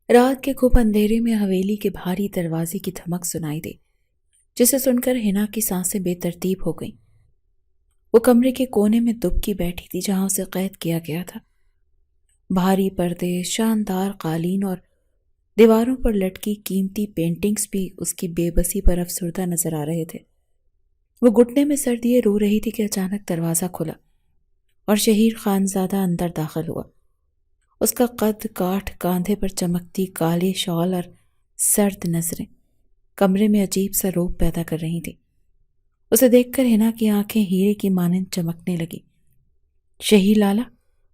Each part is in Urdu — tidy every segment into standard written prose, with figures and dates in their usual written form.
رات کے خوب اندھیرے میں حویلی کے بھاری دروازے کی دھمک سنائی دی، جسے سن کر ہنا کی سانسیں بے ترتیب ہو گئیں۔ وہ کمرے کے کونے میں دبکی بیٹھی تھی جہاں اسے قید کیا گیا تھا۔ بھاری پردے، شاندار قالین اور دیواروں پر لٹکی قیمتی پینٹنگز بھی اس کی بے بسی پر افسردہ نظر آ رہے تھے۔ وہ گھٹنے میں سر دیے رو رہی تھی کہ اچانک دروازہ کھلا اور شہیر خانزادہ اندر داخل ہوا۔ اس کا قد کاٹھ، کاندھے پر چمکتی کالی شال اور سرد نظریں کمرے میں عجیب سا روپ پیدا کر رہی تھی۔ اسے دیکھ کر ہنا کی آنکھیں ہیرے کی مانند چمکنے لگی۔ شہیر لالا،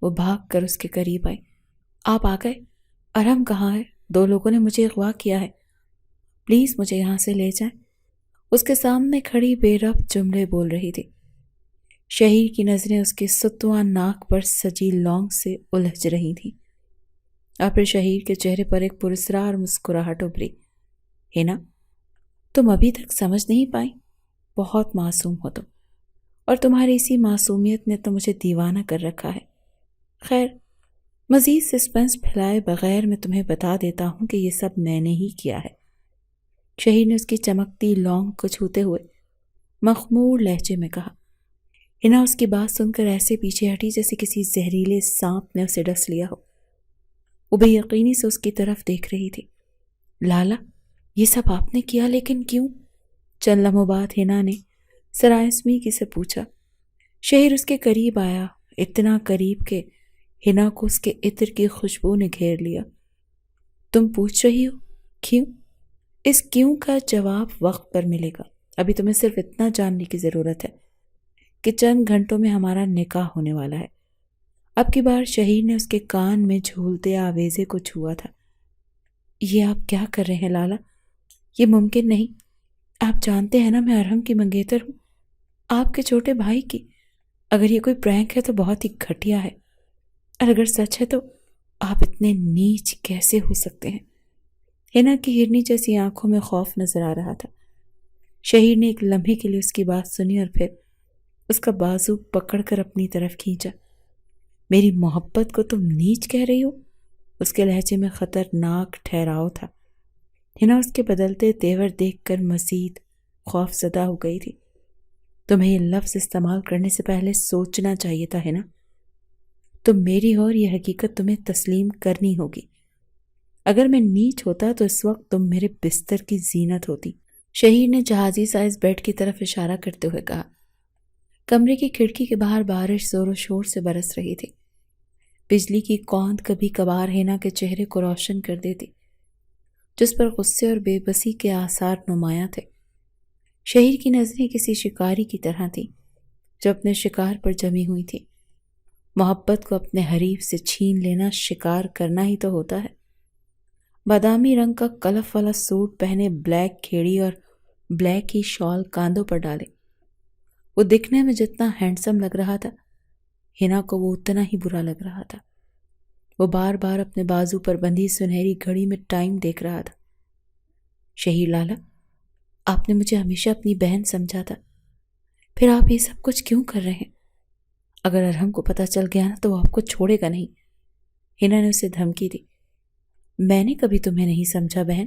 وہ بھاگ کر اس کے قریب آئی۔ آپ آ گئے؟ ارحم کہاں ہے؟ 2 لوگوں نے مجھے اغوا کیا ہے، پلیز مجھے یہاں سے لے جائیں۔ اس کے سامنے کھڑی بے ربط جملے بول رہی تھی۔ شہیر کی نظریں اس کے ستواں ناک پر سجی لونگ سے الجھ رہی تھیں، اور پھر شہیر کے چہرے پر ایک پراسرار مسکراہٹ ابھری۔ ہنا، تم ابھی تک سمجھ نہیں پائی؟ بہت معصوم ہو تم، اور تمہاری اسی معصومیت نے تو مجھے دیوانہ کر رکھا ہے۔ خیر، مزید سسپنس پھیلائے بغیر میں تمہیں بتا دیتا ہوں کہ یہ سب میں نے ہی کیا ہے۔ شہیر نے اس کی چمکتی لونگ کو چھوتے ہوئے مخمور لہجے میں کہا۔ ہنا اس کی بات سن کر ایسے پیچھے ہٹی جیسے کسی زہریلے سانپ نے اسے ڈس لیا ہو۔ وہ بے یقینی سے اس کی طرف دیکھ رہی تھی۔ لالا، یہ سب آپ نے کیا، لیکن کیوں؟ چند لمحوں بعد ہنا نے سرائسمیگی سے پوچھا۔ شہیر اس کے قریب آیا، اتنا قریب کہ ہنا کو اس کے عطر کی خوشبو نے گھیر لیا۔ تم پوچھ رہی ہو کیوں؟ اس کیوں کا جواب وقت پر ملے گا۔ ابھی تمہیں صرف اتنا جاننے کی ضرورت ہے کہ چند گھنٹوں میں ہمارا نکاح ہونے والا ہے۔ اب کی بار شہیر نے اس کے کان میں جھولتے آویزے کو چھوا تھا۔ یہ آپ کیا کر رہے ہیں لالا؟ یہ ممکن نہیں۔ آپ جانتے ہیں نا میں ارحم کی منگیتر ہوں، آپ کے چھوٹے بھائی کی۔ اگر یہ کوئی پرینک ہے تو بہت ہی گھٹیا ہے، اور اگر سچ ہے تو آپ اتنے نیچ کیسے ہو سکتے ہیں؟ ہنا کی ہرنی جیسی آنکھوں میں خوف نظر آ رہا تھا۔ شہیر نے ایک لمحے کے لیے اس کی بات سنی اور پھر اس کا بازو پکڑ کر اپنی طرف کھینچا۔ میری محبت کو تم نیچ کہہ رہی ہو؟ اس کے لہجے میں خطرناک ٹھہراؤ تھا۔ ہنا اس کے بدلتے تیور دیکھ کر مزید خوف زدہ ہو گئی تھی۔ تمہیں یہ لفظ استعمال کرنے سے پہلے سوچنا چاہیے تھا ہنا۔ تم میری ہو اور یہ حقیقت تمہیں تسلیم کرنی ہوگی۔ اگر میں نیچ ہوتا تو اس وقت تم میرے بستر کی زینت ہوتی۔ شہیر نے جہازی سائز بیڈ کی طرف اشارہ کرتے ہوئے کہا۔ کمرے کی کھڑکی کے باہر بارش زور و شور سے برس رہی تھی۔ بجلی کی کوند کبھی کبھار ہنا کے چہرے کو روشن کر دیتی، جس پر غصے اور بے بسی کے آثار نمایاں تھے۔ شہیر کی نظریں کسی شکاری کی طرح تھیں جو اپنے شکار پر جمی ہوئی تھی۔ محبت کو اپنے حریف سے چھین لینا شکار کرنا ہی تو ہوتا ہے۔ بادامی رنگ کا کلف والا سوٹ پہنے، بلیک کھیڑی اور بلیک ہی شال کاندھوں پر ڈالے، وہ دکھنے میں جتنا ہینڈسم لگ رہا تھا، ہنا کو وہ اتنا ہی برا لگ رہا تھا۔ وہ بار بار اپنے بازو پر بندھی سنہری گھڑی میں ٹائم دیکھ رہا تھا۔ شہیر لالا، آپ نے مجھے ہمیشہ اپنی بہن سمجھا تھا، پھر آپ یہ سب کچھ کیوں کر رہے ہیں؟ اگر ارحم کو پتہ چل گیا نا تو وہ آپ کو چھوڑے گا نہیں۔ ہنا نے اسے دھمکی دی۔ میں نے کبھی تمہیں نہیں سمجھا بہن،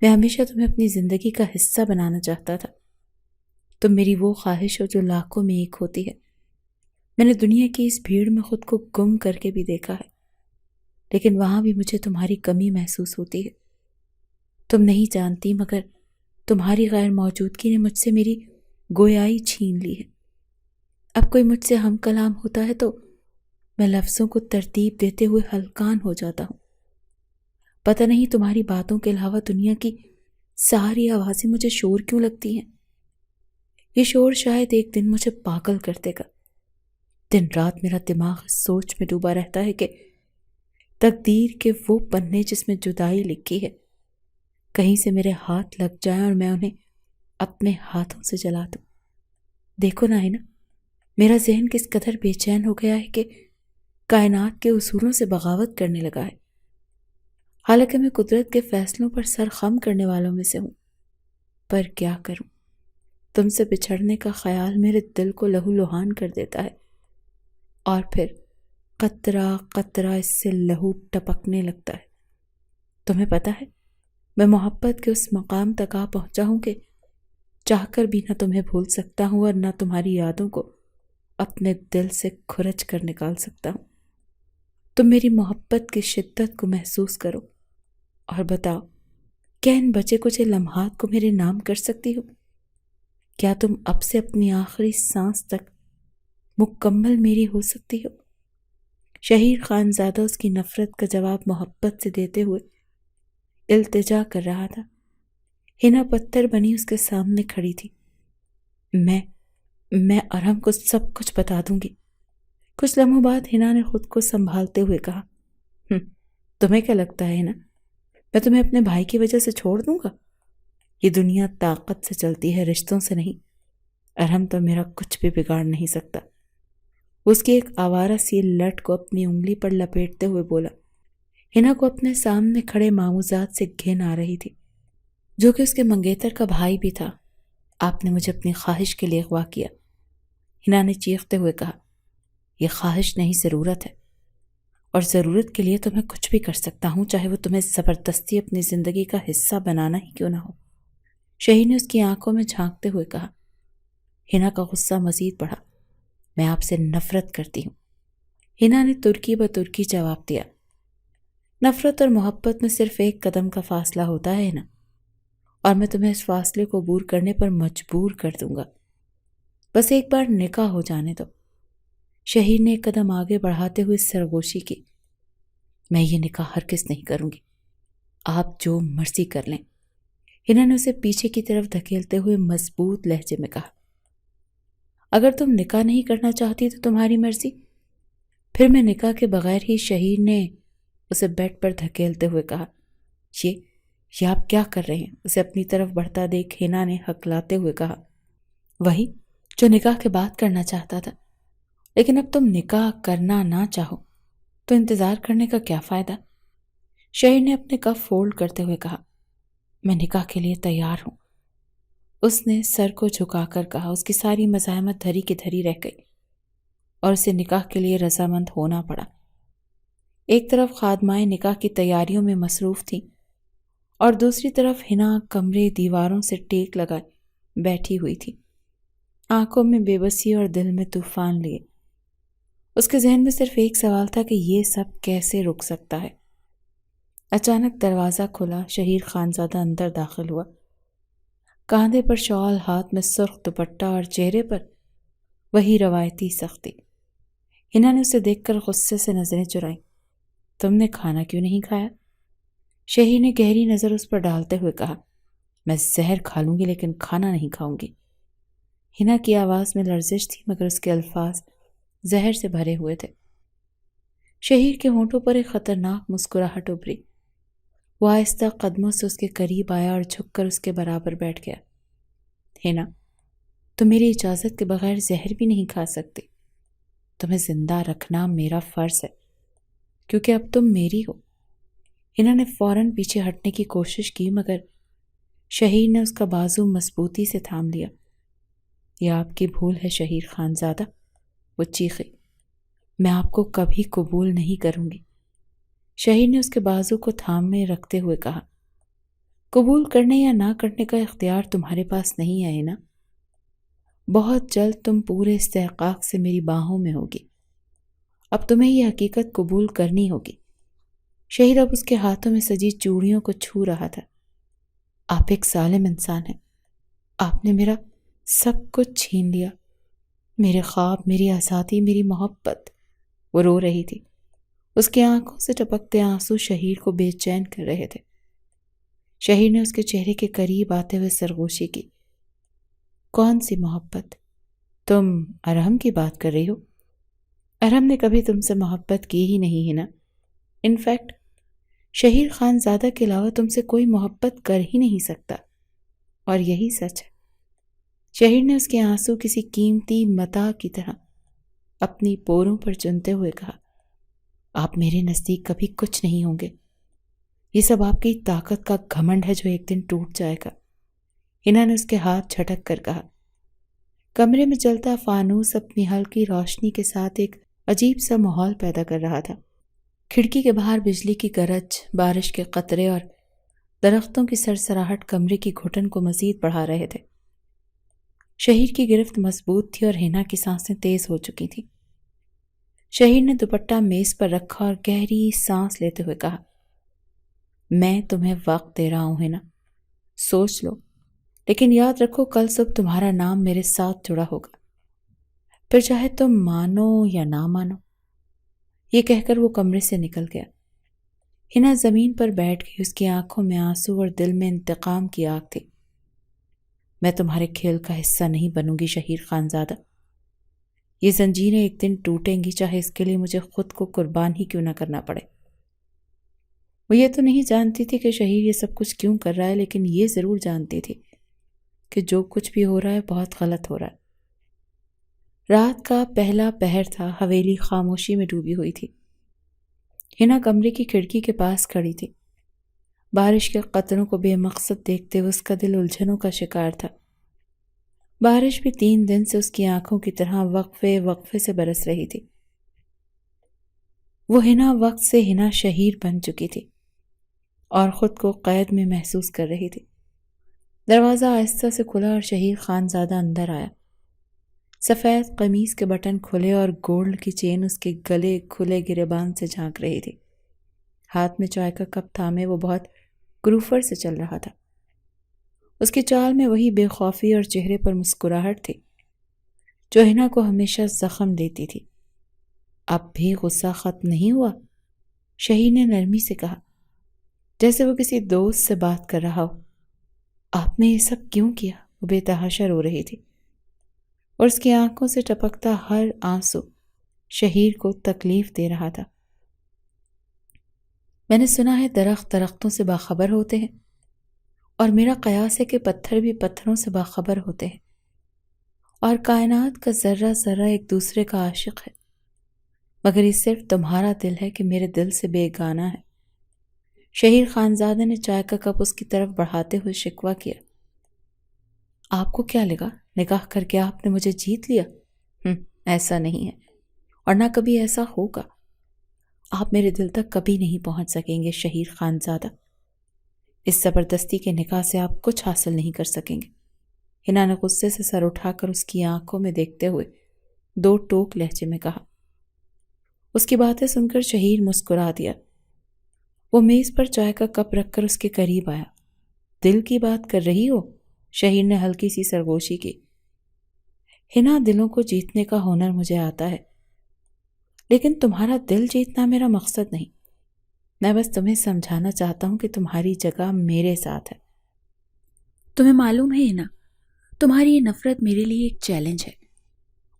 میں ہمیشہ تمہیں اپنی زندگی کا حصہ بنانا چاہتا تھا۔ تم میری وہ خواہش ہو جو لاکھوں میں ایک ہوتی ہے۔ میں نے دنیا کی اس بھیڑ میں خود کو گم کر کے بھی دیکھا ہے، لیکن وہاں بھی مجھے تمہاری کمی محسوس ہوتی ہے۔ تم نہیں جانتی، مگر تمہاری غیر موجودگی نے مجھ سے میری گویائی چھین لی ہے۔ اب کوئی مجھ سے ہم کلام ہوتا ہے تو میں لفظوں کو ترتیب دیتے ہوئے ہلکان ہو جاتا ہوں۔ پتہ نہیں تمہاری باتوں کے علاوہ دنیا کی ساری آوازیں مجھے شور کیوں لگتی ہیں۔ یہ شور شاید ایک دن مجھے پاگل کر دے گا۔ دن رات میرا دماغ اس سوچ میں ڈوبا رہتا ہے کہ تقدیر کے وہ پنے جس میں جدائی لکھی ہے، کہیں سے میرے ہاتھ لگ جائیں اور میں انہیں اپنے ہاتھوں سے جلا دوں۔ دیکھو نا ہنا، میرا ذہن کس قدر بے چین ہو گیا ہے کہ کائنات کے اصولوں سے بغاوت کرنے لگا ہے۔ حالانکہ میں قدرت کے فیصلوں پر سر خم کرنے والوں میں سے ہوں، پر کیا کروں، تم سے بچھڑنے کا خیال میرے دل کو لہو لہان کر دیتا ہے، اور پھر قطرہ قطرہ اس سے لہو ٹپکنے لگتا ہے۔ تمہیں پتہ ہے میں محبت کے اس مقام تک آ پہنچا ہوں کہ چاہ کر بھی نہ تمہیں بھول سکتا ہوں اور نہ تمہاری یادوں کو اپنے دل سے کھرچ کر نکال سکتا ہوں۔ تم میری محبت کی شدت کو محسوس کرو اور بتاؤ، کیا ان بچے کچھ لمحات کو میرے نام کر سکتی ہو؟ کیا تم اب سے اپنی آخری سانس تک مکمل میری ہو سکتی ہو؟ شہیر خانزادہ اس کی نفرت کا جواب محبت سے دیتے ہوئے التجا کر رہا تھا۔ ہنا پتھر بنی اس کے سامنے کھڑی تھی۔ میں ارحم کو سب کچھ بتا دوں گی۔ کچھ لمحوں بعد ہنا نے خود کو سنبھالتے ہوئے کہا، تمہیں کیا لگتا ہے ہنا، میں تمہیں اپنے بھائی کی وجہ سے چھوڑ دوں گا؟ یہ دنیا طاقت سے چلتی ہے، رشتوں سے نہیں۔ ارحم تو میرا کچھ بھی بگاڑ نہیں سکتا۔ اس کی ایک آوارہ سی لٹ کو اپنی انگلی پر لپیٹتے ہوئے بولا۔ ہنا کو اپنے سامنے کھڑے ماموزاد سے گھن آ رہی تھی، جو کہ اس کے منگیتر کا بھائی بھی تھا۔ آپ نے مجھے اپنی خواہش کے لیے اغوا کیا، ہنا نے چیختے ہوئے کہا۔ یہ خواہش نہیں، ضرورت ہے، اور ضرورت کے لیے تو میں کچھ بھی کر سکتا ہوں، چاہے وہ تمہیں زبردستی اپنی زندگی کا حصہ بنانا ہی کیوں نہ ہو۔ شہید نے اس کی آنکھوں میں جھانکتے ہوئے کہا۔ ہنا کا غصہ مزید بڑھا۔ میں آپ سے نفرت کرتی ہوں، ہنا نے ترکی بترکی جواب دیا۔ نفرت اور محبت میں صرف ایک قدم کا فاصلہ ہوتا ہے نا، اور میں تمہیں اس فاصلے کو عبور کرنے پر مجبور کر دوں گا۔ بس ایک بار نکاح ہو جانے دو۔ شہید نے ایک قدم آگے بڑھاتے ہوئے سرگوشی کی۔ میں یہ نکاح ہرگز نہیں کروں گی، آپ جو مرضی کر لیں، ہنا نے اسے پیچھے کی طرف دھکیلتے ہوئے مضبوط لہجے میں کہا۔ اگر تم نکاح نہیں کرنا چاہتی تو تمہاری مرضی، پھر میں نکاح کے بغیر ہی۔ شہید نے اسے بیڈ پر دھکیلتے ہوئے کہا۔ یہ آپ کیا کر رہے ہیں؟ اسے اپنی طرف بڑھتا دیکھ ہنا نے ہکلاتے ہوئے کہا۔ وہی جو نکاح کے بعد کرنا چاہتا تھا، لیکن اب تم نکاح کرنا نہ چاہو تو انتظار کرنے کا کیا فائدہ؟ شہید نے اپنے کف فولڈ کرتے ہوئے کہا۔ میں نکاح کے لیے تیار ہوں، اس نے سر کو جھکا کر کہا۔ اس کی ساری مزاحمت دھری کی دھری رہ گئی اور اسے نکاح کے لیے رضامند ہونا پڑا۔ ایک طرف خادمائیں نکاح کی تیاریوں میں مصروف تھیں اور دوسری طرف ہنا کمرے دیواروں سے ٹیک لگائے بیٹھی ہوئی تھی، آنکھوں میں بے بسی اور دل میں طوفان لیے۔ اس کے ذہن میں صرف ایک سوال تھا کہ یہ سب کیسے رک سکتا ہے۔ اچانک دروازہ کھلا، شہیر خانزادہ اندر داخل ہوا، کاندھے پر شال، ہاتھ میں سرخ دوپٹہ اور چہرے پر وہی روایتی سختی۔ ہنا نے اسے دیکھ کر غصے سے نظریں چرائیں۔ تم نے کھانا کیوں نہیں کھایا؟ شہیر نے گہری نظر اس پر ڈالتے ہوئے کہا۔ میں زہر کھا لوں گی لیکن کھانا نہیں کھاؤں گی۔ ہنا کی آواز میں لرزش تھی مگر اس کے الفاظ زہر سے بھرے ہوئے تھے۔ شہیر کے ہونٹوں پر ایک خطرناک مسکراہٹ ابھری۔ وہ آہستہ قدموں سے اس کے قریب آیا اور جھک کر اس کے برابر بیٹھ گیا۔ ہنا، تم میری اجازت کے بغیر زہر بھی نہیں کھا سکتی۔ تمہیں زندہ رکھنا میرا فرض ہے کیونکہ اب تم میری ہو۔ ہنا نے فوراً پیچھے ہٹنے کی کوشش کی مگر شہیر نے اس کا بازو مضبوطی سے تھام لیا۔ یہ آپ کی بھول ہے شہیر خانزادہ، وہ چیخی۔ میں آپ کو کبھی قبول نہیں کروں گی، شہیر نے اس کے بازو کو تھامے رکھتے ہوئے کہا۔ قبول کرنے یا نہ کرنے کا اختیار تمہارے پاس نہیں ہے نا۔ بہت جلد تم پورے استحقاق سے میری باہوں میں ہوگی۔ اب تمہیں یہ حقیقت قبول کرنی ہوگی۔ شہیر اب اس کے ہاتھوں میں سجی چوڑیوں کو چھو رہا تھا۔ آپ ایک ظالم انسان ہیں، آپ نے میرا سب کچھ چھین لیا، میرے خواب، میری آزادی، میری محبت۔ وہ رو رہی تھی، اس کی آنکھوں سے ٹپکتے آنسو شہیر کو بے چین کر رہے تھے۔ شہیر نے اس کے چہرے کے قریب آتے ہوئے سرگوشی کی۔ کون سی محبت؟ تم ارحم کی بات کر رہی ہو؟ ارحم نے کبھی تم سے محبت کی ہی نہیں ہے نا۔ انفیکٹ شہیر خانزادہ کے علاوہ تم سے کوئی محبت کر ہی نہیں سکتا، اور یہی سچ ہے۔ شہیر نے اس کے آنسو کسی قیمتی متاع کی طرح اپنی پوروں پر چنتے ہوئے کہا۔ آپ میرے نزدیک کبھی کچھ نہیں ہوں گے، یہ سب آپ کی طاقت کا گھمنڈ ہے جو ایک دن ٹوٹ جائے گا۔ ہنا نے اس کے ہاتھ جھٹک کر کہا۔ کمرے میں جلتا فانوس اپنی ہلکی روشنی کے ساتھ ایک عجیب سا ماحول پیدا کر رہا تھا۔ کھڑکی کے باہر بجلی کی گرج، بارش کے قطرے اور درختوں کی سرسراہٹ کمرے کی گھٹن کو مزید بڑھا رہے تھے۔ شہیر کی گرفت مضبوط تھی اور ہینا کی سانسیں تیز ہو چکی تھیں۔ شہیر نے دوپٹہ میز پر رکھا اور گہری سانس لیتے ہوئے کہا، میں تمہیں وقت دے رہا ہوں ہینا، سوچ لو، لیکن یاد رکھو کل صبح تمہارا نام میرے ساتھ جڑا ہوگا، پھر چاہے تم مانو یا نہ مانو۔ یہ کہہ کر وہ کمرے سے نکل گیا۔ ہینا زمین پر بیٹھ گئی، اس کی آنکھوں میں آنسو اور دل میں انتقام کی آگ تھی۔ میں تمہارے کھیل کا حصہ نہیں بنوں گی شہیر خانزادہ، یہ زنجیریں ایک دن ٹوٹیں گی، چاہے اس کے لیے مجھے خود کو قربان ہی کیوں نہ کرنا پڑے۔ وہ یہ تو نہیں جانتی تھی کہ شہیر یہ سب کچھ کیوں کر رہا ہے، لیکن یہ ضرور جانتی تھی کہ جو کچھ بھی ہو رہا ہے بہت غلط ہو رہا ہے۔ رات کا پہلا پہر تھا، حویلی خاموشی میں ڈوبی ہوئی تھی۔ ہینا کمرے کی کھڑکی کے پاس کھڑی تھی، بارش کے قطروں کو بے مقصد دیکھتے ہوئے اس کا دل الجھنوں کا شکار تھا۔ بارش بھی 3 دن سے اس کی آنکھوں کی طرح وقفے وقفے سے برس رہی تھی۔ وہ ہینا وقت سے ہینا شہیر بن چکی تھی اور خود کو قید میں محسوس کر رہی تھی۔ دروازہ آہستہ سے کھلا اور شہیر خانزادہ اندر آیا۔ سفید قمیص کے بٹن کھلے اور گولڈ کی چین اس کے گلے کھلے گریبان سے جھانک رہی تھی۔ ہاتھ میں چائے کا کپ تھامے وہ بہت گروفر سے چل رہا تھا۔ اس کی چال میں وہی بے خوفی اور چہرے پر مسکراہٹ تھی جو ہینا کو ہمیشہ زخم دیتی تھی۔ اب بھی غصہ ختم نہیں ہوا؟ شہیر نے نرمی سے کہا، جیسے وہ کسی دوست سے بات کر رہا ہو۔ آپ نے یہ سب کیوں کیا؟ وہ بے تحاشا رو رہی تھی اور اس کی آنکھوں سے ٹپکتا ہر آنسو شہیر کو تکلیف دے رہا تھا۔ میں نے سنا ہے درختوں سے باخبر ہوتے ہیں، اور میرا قیاس ہے کہ پتھر بھی پتھروں سے باخبر ہوتے ہیں، اور کائنات کا ذرہ ذرہ ایک دوسرے کا عاشق ہے، مگر یہ صرف تمہارا دل ہے کہ میرے دل سے بے گانہ ہے۔ شہیر خانزادہ نے چائے کا کپ اس کی طرف بڑھاتے ہوئے شکوہ کیا، آپ کو کیا لگا نکاح کر کے آپ نے مجھے جیت لیا؟ ایسا نہیں ہے، اور نہ کبھی ایسا ہوگا۔ آپ میرے دل تک کبھی نہیں پہنچ سکیں گے شہیر خانزادہ، اس زبردستی کے نکاح سے آپ کچھ حاصل نہیں کر سکیں گے۔ ہینا نے غصے سے سر اٹھا کر اس کی آنکھوں میں دیکھتے ہوئے 2 ٹوک لہجے میں کہا۔ اس کی باتیں سن کر شہیر مسکرا دیا۔ وہ میز پر چائے کا کپ رکھ کر اس کے قریب آیا۔ دل کی بات کر رہی ہو؟ شہیر نے ہلکی سی سرگوشی کی۔ ہینا، دلوں کو جیتنے کا ہنر مجھے آتا ہے، لیکن تمہارا دل جیتنا میرا مقصد نہیں۔ میں بس تمہیں سمجھانا چاہتا ہوں کہ تمہاری جگہ میرے ساتھ ہے۔ تمہیں معلوم ہے ہینا، تمہاری یہ نفرت میرے لیے ایک چیلنج ہے،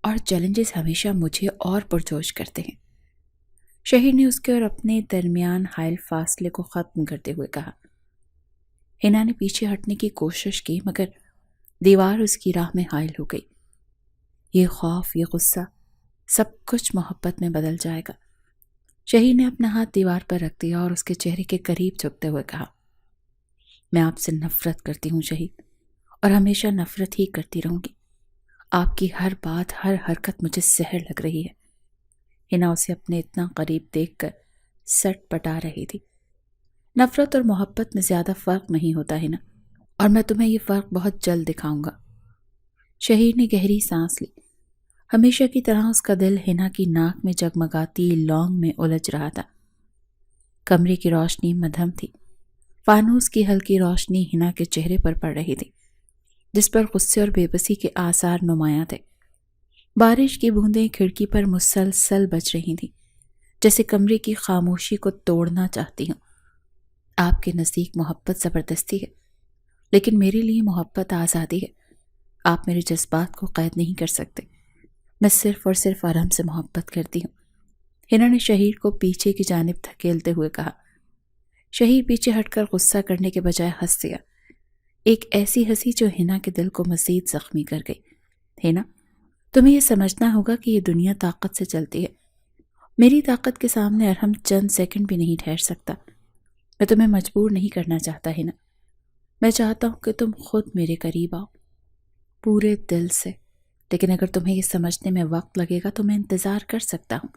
اور چیلنجز ہمیشہ مجھے اور پرجوش کرتے ہیں۔ شہیر نے اس کے اور اپنے درمیان حائل فاصلے کو ختم کرتے ہوئے کہا۔ ہینا نے پیچھے ہٹنے کی کوشش کی، مگر دیوار اس کی راہ میں حائل ہو گئی۔ یہ خوف، یہ غصہ، سب کچھ محبت میں بدل جائے گا۔ شہیر نے اپنا ہاتھ دیوار پر رکھ دیا اور اس کے چہرے کے قریب جھکتے ہوئے کہا، میں آپ سے نفرت کرتی ہوں شہید، اور ہمیشہ نفرت ہی کرتی رہوں گی۔ آپ کی ہر بات، ہر حرکت مجھے زہر لگ رہی ہے۔ ہینا اسے اپنے اتنا قریب دیکھ کر سٹ پٹا رہی تھی۔ نفرت اور محبت میں زیادہ فرق نہیں ہوتا ہے نا، اور میں تمہیں یہ فرق بہت جلد دکھاؤں گا۔ شہیر نے گہری سانس لی۔ ہمیشہ کی طرح اس کا دل ہینا کی ناک میں جگمگاتی لونگ میں الجھ رہا تھا۔ کمرے کی روشنی مدھم تھی۔ فانوس کی ہلکی روشنی ہینا کے چہرے پر پڑ رہی تھی، جس پر غصے اور بے بسی کے آثار نمایاں تھے۔ بارش کی بوندیں کھڑکی پر مسلسل بج رہی تھیں، جیسے کمرے کی خاموشی کو توڑنا چاہتی ہوں۔ آپ کے نزدیک محبت زبردستی ہے، لیکن میرے لیے محبت آزادی ہے۔ آپ میرے جذبات کو قید نہیں کر سکتے۔ میں صرف اور صرف آرام سے محبت کرتی ہوں۔ ہینا نے شہیر کو پیچھے کی جانب دھکیلتے ہوئے کہا۔ شہیر پیچھے ہٹ کر غصہ کرنے کے بجائے ہنس دیا، ایک ایسی ہنسی جو ہینا کے دل کو مزید زخمی کر گئی۔ ہینا، تمہیں یہ سمجھنا ہوگا کہ یہ دنیا طاقت سے چلتی ہے۔ میری طاقت کے سامنے ارحم چند سیکنڈ بھی نہیں ٹھہر سکتا۔ میں تمہیں مجبور نہیں کرنا چاہتا ہینا، میں چاہتا ہوں کہ تم خود میرے قریب آؤ، پورے دل سے۔ لیکن اگر تمہیں یہ سمجھنے میں وقت لگے گا تو میں انتظار کر سکتا ہوں۔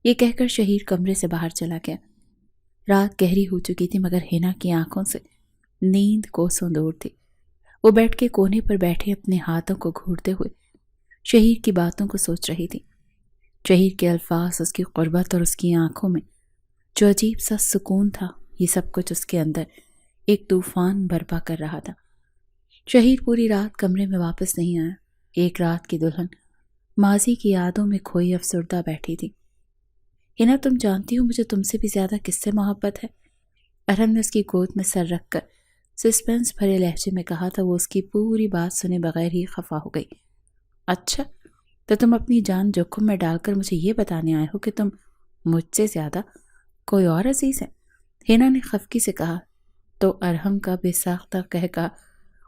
یہ کہہ کر شہیر کمرے سے باہر چلا گیا۔ رات گہری ہو چکی تھی مگر ہینا کی آنکھوں سے نیند کوسوں دور تھی۔ وہ بیٹھ کے کونے پر بیٹھے اپنے ہاتھوں کو گھوٹتے ہوئے شہیر کی باتوں کو سوچ رہی تھی۔ شہیر کے الفاظ، اس کی قربت اور اس کی آنکھوں میں جو عجیب سا سکون تھا، یہ سب کچھ اس کے اندر ایک طوفان برپا کر رہا تھا۔ شہیر پوری رات کمرے میں واپس نہیں آیا۔ ایک رات کی دلہن ماضی کی یادوں میں کھوئی افسردہ بیٹھی تھی۔ ہینا، تم جانتی ہو مجھے تم سے بھی زیادہ کس سے محبت ہے؟ ارہم نے اس کی گود میں سر رکھ کر سسپینس بھرے لہجے میں کہا تھا۔ وہ اس کی پوری بات سنے بغیر ہی خفا ہو گئی۔ اچھا، تو تم اپنی جان جوخم میں ڈال کر مجھے یہ بتانے آئے ہو کہ تم مجھ سے زیادہ کوئی اور عزیز ہے؟ ہینا نے خفگی سے کہا تو ارہم کا بے ساختہ قہقہ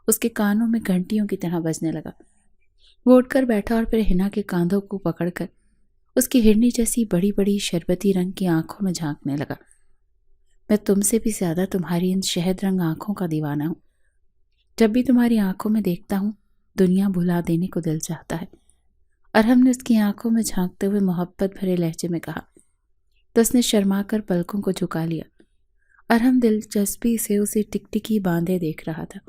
اس کے کانوں میں گھنٹیوں کی طرح بجنے لگا۔ وہ اٹھ کر بیٹھا اور پھر ہینا کے کاندھوں کو پکڑ کر اس کی ہرنی جیسی بڑی بڑی شربتی رنگ کی آنکھوں میں جھانکنے لگا۔ میں تم سے بھی زیادہ تمہاری ان شہد رنگ آنکھوں کا دیوانہ ہوں۔ جب بھی تمہاری آنکھوں میں دیکھتا ہوں دنیا بھلا دینے کو دل چاہتا ہے۔ ارہم نے اس کی آنکھوں میں جھانکتے ہوئے محبت بھرے لہجے میں کہا تو اس نے شرما کر پلکوں کو جھکا لیا۔ ارہم دلچسپی سے اسے ٹکٹکی باندھے دیکھ رہا تھا۔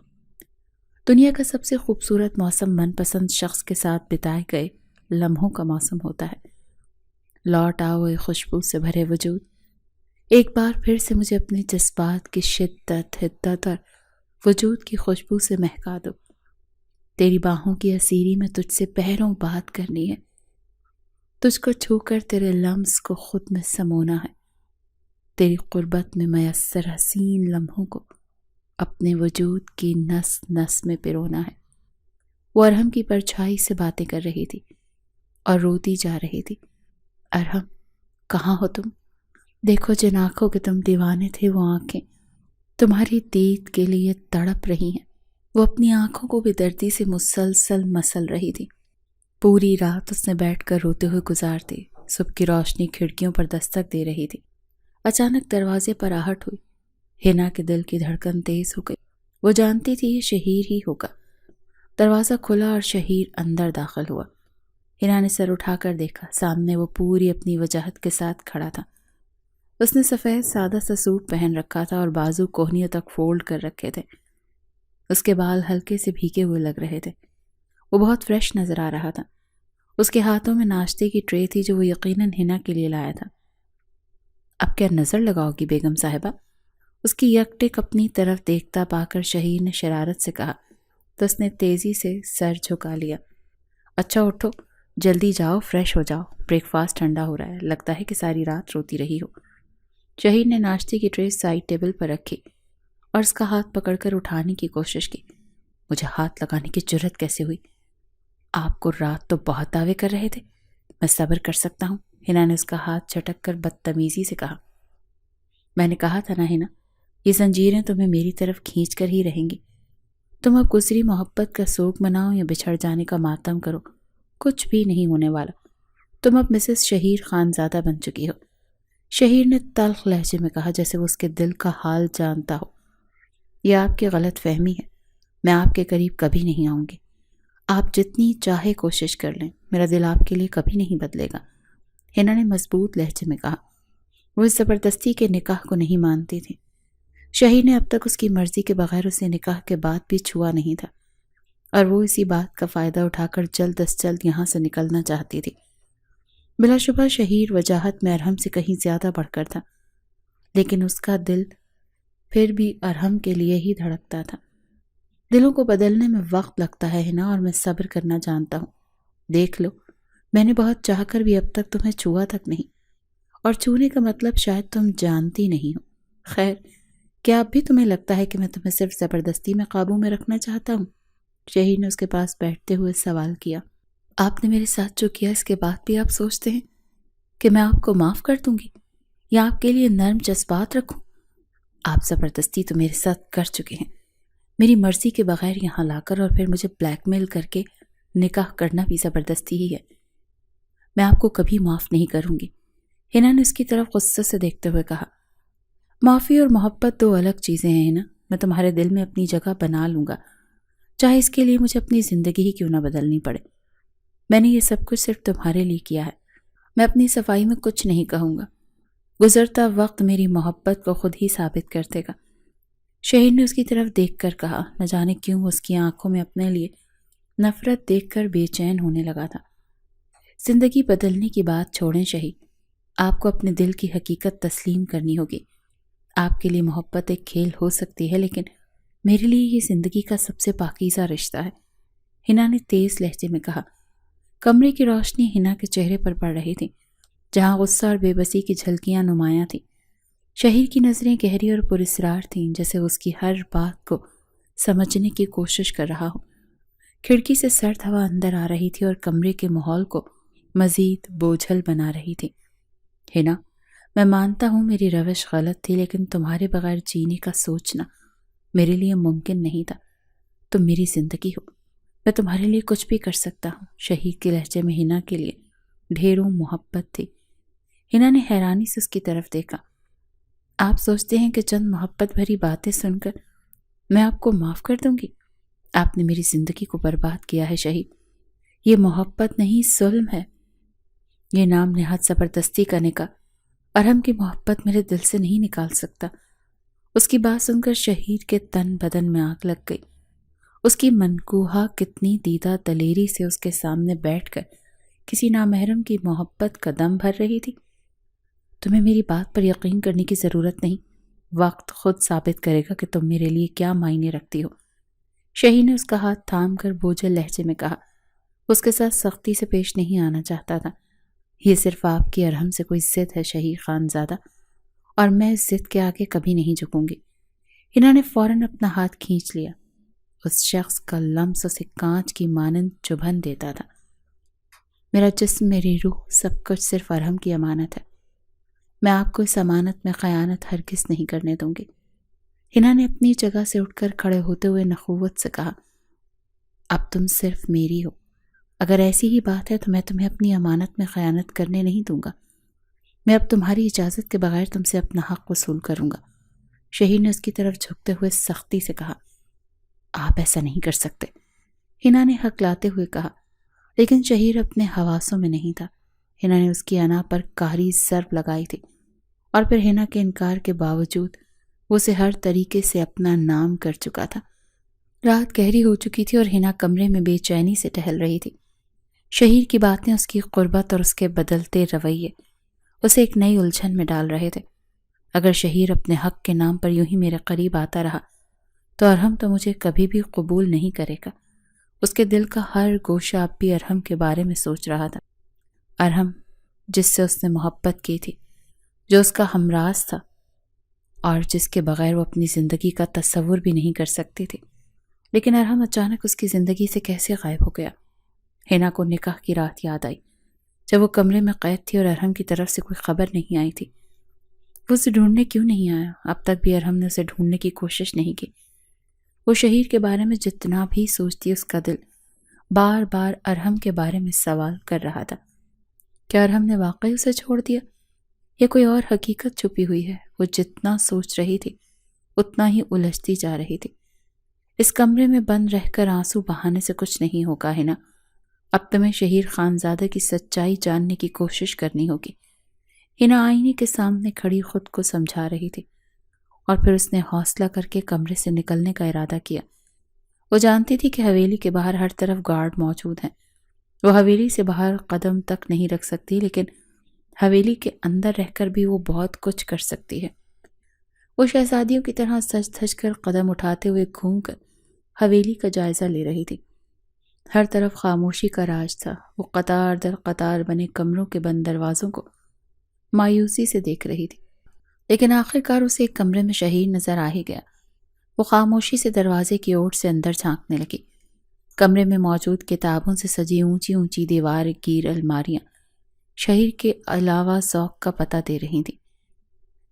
دنیا کا سب سے خوبصورت موسم من پسند شخص کے ساتھ بتائے گئے لمحوں کا موسم ہوتا ہے۔ لوٹ آؤ اے خوشبو سے بھرے وجود، ایک بار پھر سے مجھے اپنے جذبات کی شدت، حدت اور وجود کی خوشبو سے مہکا دو۔ تیری باہوں کی اسیری میں تجھ سے پہروں بات کرنی ہے، تجھ کو چھو کر تیرے لمس کو خود میں سمونا ہے، تیری قربت میں میسر حسین لمحوں کو اپنے وجود کی نس نس میں پرونا ہے۔ وہ ارہم کی پرچھائی سے باتیں کر رہی تھی اور روتی جا رہی تھی۔ ارہم، کہاں ہو تم؟ دیکھو جن آنکھوں کے تم دیوانے تھے وہ آنکھیں تمہاری دید کے لیے تڑپ رہی ہیں۔ وہ اپنی آنکھوں کو بے دردی سے مسلسل مسل رہی تھی۔ پوری رات اس نے بیٹھ کر روتے ہوئے گزار دی۔ صبح کی روشنی کھڑکیوں پر دستک دے رہی تھی۔ اچانک دروازے پر آہٹ ہوئی۔ ہینا کے دل کی دھڑکن تیز ہو گئی۔ وہ جانتی تھی یہ شہیر ہی ہوگا۔ دروازہ کھلا اور شہیر اندر داخل ہوا۔ ہینا نے سر اٹھا کر دیکھا۔ سامنے وہ پوری اپنی وجاہت کے ساتھ کھڑا تھا۔ اس نے سفید سادہ سا سوٹ پہن رکھا تھا اور بازو کوہنیوں تک فولڈ کر رکھے تھے۔ اس کے بال ہلکے سے بھیگے ہوئے لگ رہے تھے۔ وہ بہت فریش نظر آ رہا تھا۔ اس کے ہاتھوں میں ناشتے کی ٹرے تھی جو وہ یقیناً ہینا کے لیے لایا تھا۔ اب کیا نظر لگاؤ گی بیگم صاحبہ؟ اس کی یک ٹک اپنی طرف دیکھتا پا کر شہیر نے شرارت سے کہا تو اس نے تیزی سے سر جھکا لیا۔ اچھا اٹھو، جلدی جاؤ، فریش ہو جاؤ، بریک فاسٹ ٹھنڈا ہو رہا ہے، لگتا ہے کہ ساری رات روتی رہی ہو۔ شہیر نے ناشتے کی ٹرے سائڈ ٹیبل پر رکھی اور اس کا ہاتھ پکڑ کر اٹھانے کی کوشش کی۔ مجھے ہاتھ لگانے کی جرت کیسے ہوئی؟ آپ کو رات تو بہت دعوے کر رہے تھے، میں صبر کر سکتا ہوں۔ ہینا نے اس کا ہاتھ جھٹک کر بدتمیزی سے کہا۔ میں نے کہا تھا نا ہینا، یہ زنجیریں تمہیں میری طرف کھینچ کر ہی رہیں گی۔ تم اب گزری محبت کا سوگ مناؤ یا بچھڑ جانے کا ماتم کرو، کچھ بھی نہیں ہونے والا۔ تم اب مسز شہیر خانزادہ بن چکی ہو۔ شہیر نے تلخ لہجے میں کہا جیسے وہ اس کے دل کا حال جانتا ہو۔ یہ آپ کی غلط فہمی ہے، میں آپ کے قریب کبھی نہیں آؤں گی۔ آپ جتنی چاہے کوشش کر لیں، میرا دل آپ کے لیے کبھی نہیں بدلے گا، ہینا نے مضبوط لہجے میں کہا۔ وہ اس زبردستی کے نکاح کو نہیں مانتی تھی۔ شہیر نے اب تک اس کی مرضی کے بغیر اسے نکاح کے بعد بھی چھوا نہیں تھا اور وہ اسی بات کا فائدہ اٹھا کر جلد از جلد یہاں سے نکلنا چاہتی تھی۔ بلا شبہ شہیر وجاہت میں ارہم سے کہیں زیادہ بڑھ کر تھا، لیکن اس کا دل پھر بھی ارہم کے لیے ہی دھڑکتا تھا۔ دلوں کو بدلنے میں وقت لگتا ہے ہینا، اور میں صبر کرنا جانتا ہوں۔ دیکھ لو، میں نے بہت چاہ کر بھی اب تک تمہیں چھوا تک نہیں، اور چھونے کا مطلب شاید تم جانتی نہیں ہو۔ خیر، کیا اب بھی تمہیں لگتا ہے کہ میں تمہیں صرف زبردستی میں قابو میں رکھنا چاہتا ہوں؟ شہیر نے اس کے پاس بیٹھتے ہوئے سوال کیا۔ آپ نے میرے ساتھ جو کیا اس کے بعد بھی آپ سوچتے ہیں کہ میں آپ کو معاف کر دوں گی یا آپ کے لیے نرم جذبات رکھوں؟ آپ زبردستی تو میرے ساتھ کر چکے ہیں، میری مرضی کے بغیر یہاں لا کر، اور پھر مجھے بلیک میل کر کے نکاح کرنا بھی زبردستی ہی ہے۔ میں آپ کو کبھی معاف نہیں کروں گی، ہینا نے اس کی طرف غصے سے دیکھتے ہوئے کہا۔ معافی اور محبت دو الگ چیزیں ہیں ہینا، میں تمہارے دل میں اپنی جگہ بنا لوں گا، چاہے اس کے لیے مجھے اپنی زندگی ہی کیوں نہ بدلنی پڑے۔ میں نے یہ سب کچھ صرف تمہارے لیے کیا ہے، میں اپنی صفائی میں کچھ نہیں کہوں گا، گزرتا وقت میری محبت کو خود ہی ثابت کر دے گا۔ شہیر نے اس کی طرف دیکھ کر کہا، نہ جانے کیوں اس کی آنکھوں میں اپنے لیے نفرت دیکھ کر بے چین ہونے لگا تھا۔ زندگی بدلنے کی بات چھوڑیں شہید، آپ کو اپنے دل کی حقیقت تسلیم کرنی ہوگی۔ آپ کے لیے محبت ایک کھیل ہو سکتی ہے، لیکن میرے لیے یہ زندگی کا سب سے پاکیزہ رشتہ ہے، ہنا نے تیز لہجے میں کہا۔ کمرے کی روشنی ہنا کے چہرے پر پڑ رہی تھی، جہاں غصہ اور بے بسی کی جھلکیاں نمایاں تھیں۔ شہیر کی نظریں گہری اور پراسرار تھیں، جیسے اس کی ہر بات کو سمجھنے کی کوشش کر رہا ہو۔ کھڑکی سے سرد ہوا اندر آ رہی تھی اور کمرے کے ماحول کو مزید بوجھل بنا رہی تھی۔ ہنا، میں مانتا ہوں میری روش غلط تھی، لیکن تمہارے بغیر جینے کا سوچنا میرے لیے ممکن نہیں تھا۔ تم میری زندگی ہو، میں تمہارے لیے کچھ بھی کر سکتا ہوں۔ شہید کے لہجے میں ہنا کے لیے ڈھیروں محبت تھی۔ ہنا نے حیرانی سے اس کی طرف دیکھا۔ آپ سوچتے ہیں کہ چند محبت بھری باتیں سن کر میں آپ کو معاف کر دوں گی؟ آپ نے میری زندگی کو برباد کیا ہے شہید۔ یہ محبت نہیں، ظلم ہے۔ یہ نام نہاد زبردستی کا نکاح ارحم کی محبت میرے دل سے نہیں نکال سکتا۔ اس کی بات سن کر شہید کے تن بدن میں آگ لگ گئی۔ اس کی منکوحہ کتنی دیدہ دلیری سے اس کے سامنے بیٹھ کر کسی نامحرم کی محبت کا دم بھر رہی تھی۔ تمہیں میری بات پر یقین کرنے کی ضرورت نہیں، وقت خود ثابت کرے گا کہ تم میرے لیے کیا معنی رکھتی ہو۔ شہید نے اس کا ہاتھ تھام کر بوجھل لہجے میں کہا۔ اس کے ساتھ سختی سے پیش نہیں آنا چاہتا تھا۔ یہ صرف آپ کی ارحم سے کوئی ضد ہے شہید خان زادہ، اور میں اس ضد کے آگے کبھی نہیں جھکوں گی۔ ہنا نے فوراً اپنا ہاتھ کھینچ لیا۔ اس شخص کا لمس اسے کانچ کی مانند چبھن دیتا تھا۔ میرا جسم، میری روح، سب کچھ صرف ارحم کی امانت ہے۔ میں آپ کو اس امانت میں خیانت ہرگز نہیں کرنے دوں گی۔ ہنا نے اپنی جگہ سے اٹھ کر کھڑے ہوتے ہوئے نخوت سے کہا، اب تم صرف میری ہو۔ اگر ایسی ہی بات ہے تو میں تمہیں اپنی امانت میں خیانت کرنے نہیں دوں گا۔ میں اب تمہاری اجازت کے بغیر تم سے اپنا حق وصول کروں گا۔ شہید نے اس کی طرف جھکتے ہوئے سختی سے کہا، آپ ایسا نہیں کر سکتے۔ ہنا نے حق لاتے ہوئے کہا، لیکن شہید اپنے حواسوں میں نہیں تھا۔ ہنا نے اس کی انا پر قہری ضرب لگائی تھی، اور پھر ہنا کے انکار کے باوجود وہ اسے ہر طریقے سے اپنا نام کر چکا تھا۔ رات گہری ہو چکی تھی اور ہنا کمرے میں بے چینی سے ٹہل رہی تھی۔ شہید کی باتیں، اس کی قربت اور اس کے بدلتے رویے اسے ایک نئی الجھن میں ڈال رہے تھے۔ اگر شہید اپنے حق کے نام پر یوں ہی میرے قریب آتا رہا تو ارحم تو مجھے کبھی بھی قبول نہیں کرے گا۔ اس کے دل کا ہر گوشہ اب بھی ارحم کے بارے میں سوچ رہا تھا۔ ارحم جس سے اس نے محبت کی تھی، جو اس کا ہمراز تھا، اور جس کے بغیر وہ اپنی زندگی کا تصور بھی نہیں کر سکتی تھی۔ لیکن ارحم اچانک اس کی زندگی سے کیسے غائب ہو گیا؟ ہنا کو نکاح کی رات یاد آئی، جب وہ کمرے میں قید تھی اور ارحم کی طرف سے کوئی خبر نہیں آئی تھی۔ وہ اسے ڈھونڈنے کیوں نہیں آیا؟ اب تک بھی ارحم نے اسے ڈھونڈنے کی کوشش نہیں کی۔ وہ شہید کے بارے میں جتنا بھی سوچتی، اس کا دل بار بار ارحم کے بارے میں سوال کر رہا تھا۔ کیا ارحم نے واقعی اسے چھوڑ دیا، یا کوئی اور حقیقت چھپی ہوئی ہے؟ وہ جتنا سوچ رہی تھی اتنا ہی الجھتی جا رہی تھی۔ اس کمرے میں بند رہ کر آنسو بہانے سے کچھ نہیں ہوگا ہنا۔ اب تمہیں شہید خانزادہ کی سچائی جاننے کی کوشش کرنی ہوگی۔ ہنا آئینے کے سامنے کھڑی خود کو سمجھا رہی تھی، اور پھر اس نے حوصلہ کر کے کمرے سے نکلنے کا ارادہ کیا۔ وہ جانتی تھی کہ حویلی کے باہر ہر طرف گارڈ موجود ہیں۔ وہ حویلی سے باہر قدم تک نہیں رکھ سکتی، لیکن حویلی کے اندر رہ کر بھی وہ بہت کچھ کر سکتی ہے۔ وہ شہزادیوں کی طرح سج دھج کر قدم اٹھاتے ہوئے گھوم کر حویلی کا جائزہ لے رہی تھی۔ ہر طرف خاموشی کا راج تھا۔ وہ قطار در قطار بنے کمروں کے بند دروازوں کو مایوسی سے دیکھ رہی تھی، لیکن آخرکار اسے ایک کمرے میں شہید نظر آ ہی گیا۔ وہ خاموشی سے دروازے کی اوٹ سے اندر جھانکنے لگی۔ کمرے میں موجود کتابوں سے سجی اونچی اونچی دیوار گیر الماریاں شہید کے علاوہ ذوق کا پتہ دے رہی تھیں۔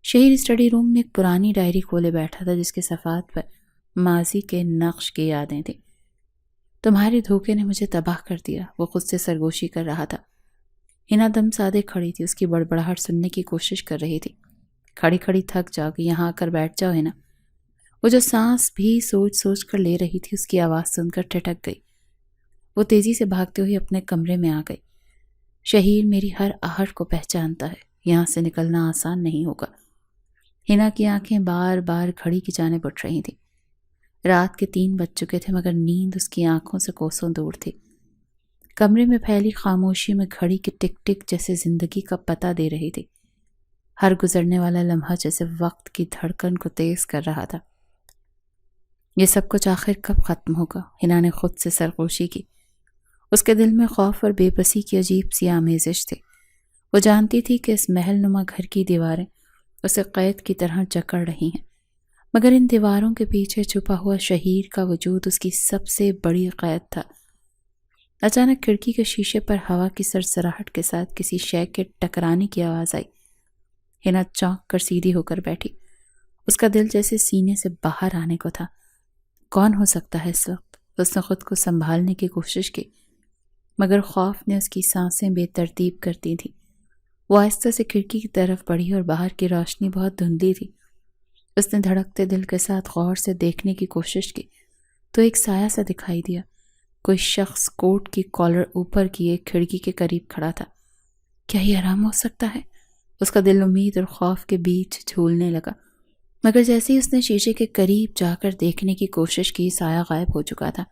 شہید اسٹڈی روم میں ایک پرانی ڈائری کھولے بیٹھا تھا، جس کے صفحات پر ماضی کے نقش کی یادیں تھیں۔ تمہارے دھوکے نے مجھے تباہ کر دیا، وہ خود سے سرگوشی کر رہا تھا۔ ہنا دم سادے کھڑی تھی، اس کی بڑبڑاہٹ سننے کی کوشش کر رہی تھی۔ کھڑی کھڑی تھک جاؤ گی، یہاں آ کر بیٹھ جاؤ ہنا۔ وہ جو سانس بھی سوچ سوچ کر لے رہی تھی، اس کی آواز سن کر ٹھٹک گئی۔ وہ تیزی سے بھاگتے ہوئے اپنے کمرے میں آ گئی۔ شہیر میری ہر آہٹ کو پہچانتا ہے، یہاں سے نکلنا آسان نہیں ہوگا۔ ہنا کی آنکھیں بار بار گھڑی کی جانب اٹھ رہی تھیں۔ رات کے 3 بج چکے تھے مگر نیند اس کی آنکھوں سے کوسوں دور تھی۔ کمرے میں پھیلی خاموشی میں گھڑی کی ٹک ٹک جیسے زندگی کا پتہ دے رہی تھی۔ ہر گزرنے والا لمحہ جیسے وقت کی دھڑکن کو تیز کر رہا تھا۔ یہ سب کچھ آخر کب ختم ہوگا؟ ہنا نے خود سے سرگوشی کی۔ اس کے دل میں خوف اور بے بسی کی عجیب سی آمیزش تھی۔ وہ جانتی تھی کہ اس محل نما گھر کی دیواریں اسے قید کی طرح جکڑ رہی ہیں، مگر ان دیواروں کے پیچھے چھپا ہوا شہیر کا وجود اس کی سب سے بڑی قید تھا۔ اچانک کھڑکی کے شیشے پر ہوا کی سرسراہٹ کے ساتھ کسی شے کے ٹکرانے کی آواز آئی۔ ہنا چونک کر سیدھی ہو کر بیٹھی۔ اس کا دل جیسے سینے سے باہر آنے کو تھا۔ کون ہو سکتا ہے اس وقت؟ اس نے خود کو سنبھالنے کی کوشش کی، مگر خوف نے اس کی سانسیں بے ترتیب کر دی تھیں۔ وہ آہستہ سے کھڑکی کی طرف بڑھی اور باہر کی روشنی بہت دھندلی تھی۔ اس نے دھڑکتے دل کے ساتھ غور سے دیکھنے کی کوشش کی تو ایک سایہ سا دکھائی دیا۔ کوئی شخص کوٹ کی کالر اوپر کیے کھڑکی کے قریب کھڑا تھا۔ کیا یہ آرام ہو سکتا ہے؟ اس کا دل امید اور خوف کے بیچ جھولنے لگا، مگر جیسے ہی اس نے شیشے کے قریب جا کر دیکھنے کی کوشش کی، سایہ غائب ہو چکا تھا۔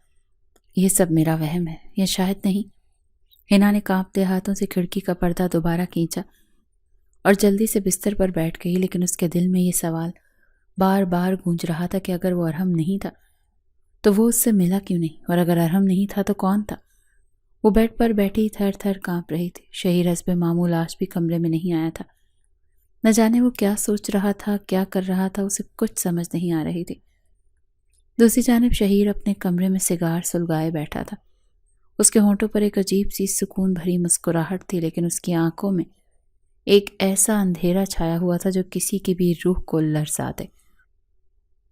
یہ سب میرا وہم ہے یا شاید نہیں؟ ہنا نے کانپتے ہاتھوں سے کھڑکی کا پردہ دوبارہ کھینچا اور جلدی سے بستر پر بیٹھ گئی، لیکن اس کے دل میں یہ سوال بار بار گونج رہا تھا کہ اگر وہ ارحم نہیں تھا تو وہ اس سے ملا کیوں نہیں، اور اگر ارحم نہیں تھا تو کون تھا؟ وہ بیڈ پر بیٹھی تھر تھر کانپ رہی تھی۔ شہیر حسب معمول آج بھی کمرے میں نہیں آیا تھا۔ نہ جانے وہ کیا سوچ رہا تھا، کیا کر رہا تھا، اسے کچھ سمجھ نہیں آ رہی تھی۔ دوسری جانب شہیر اپنے کمرے میں سگار سلگائے بیٹھا تھا۔ اس کے ہونٹوں پر ایک عجیب سی سکون بھری مسکراہٹ تھی، لیکن اس کی آنکھوں میں ایک ایسا اندھیرا چھایا ہوا تھا جو کسی کی بھی روح کو لرزا دے۔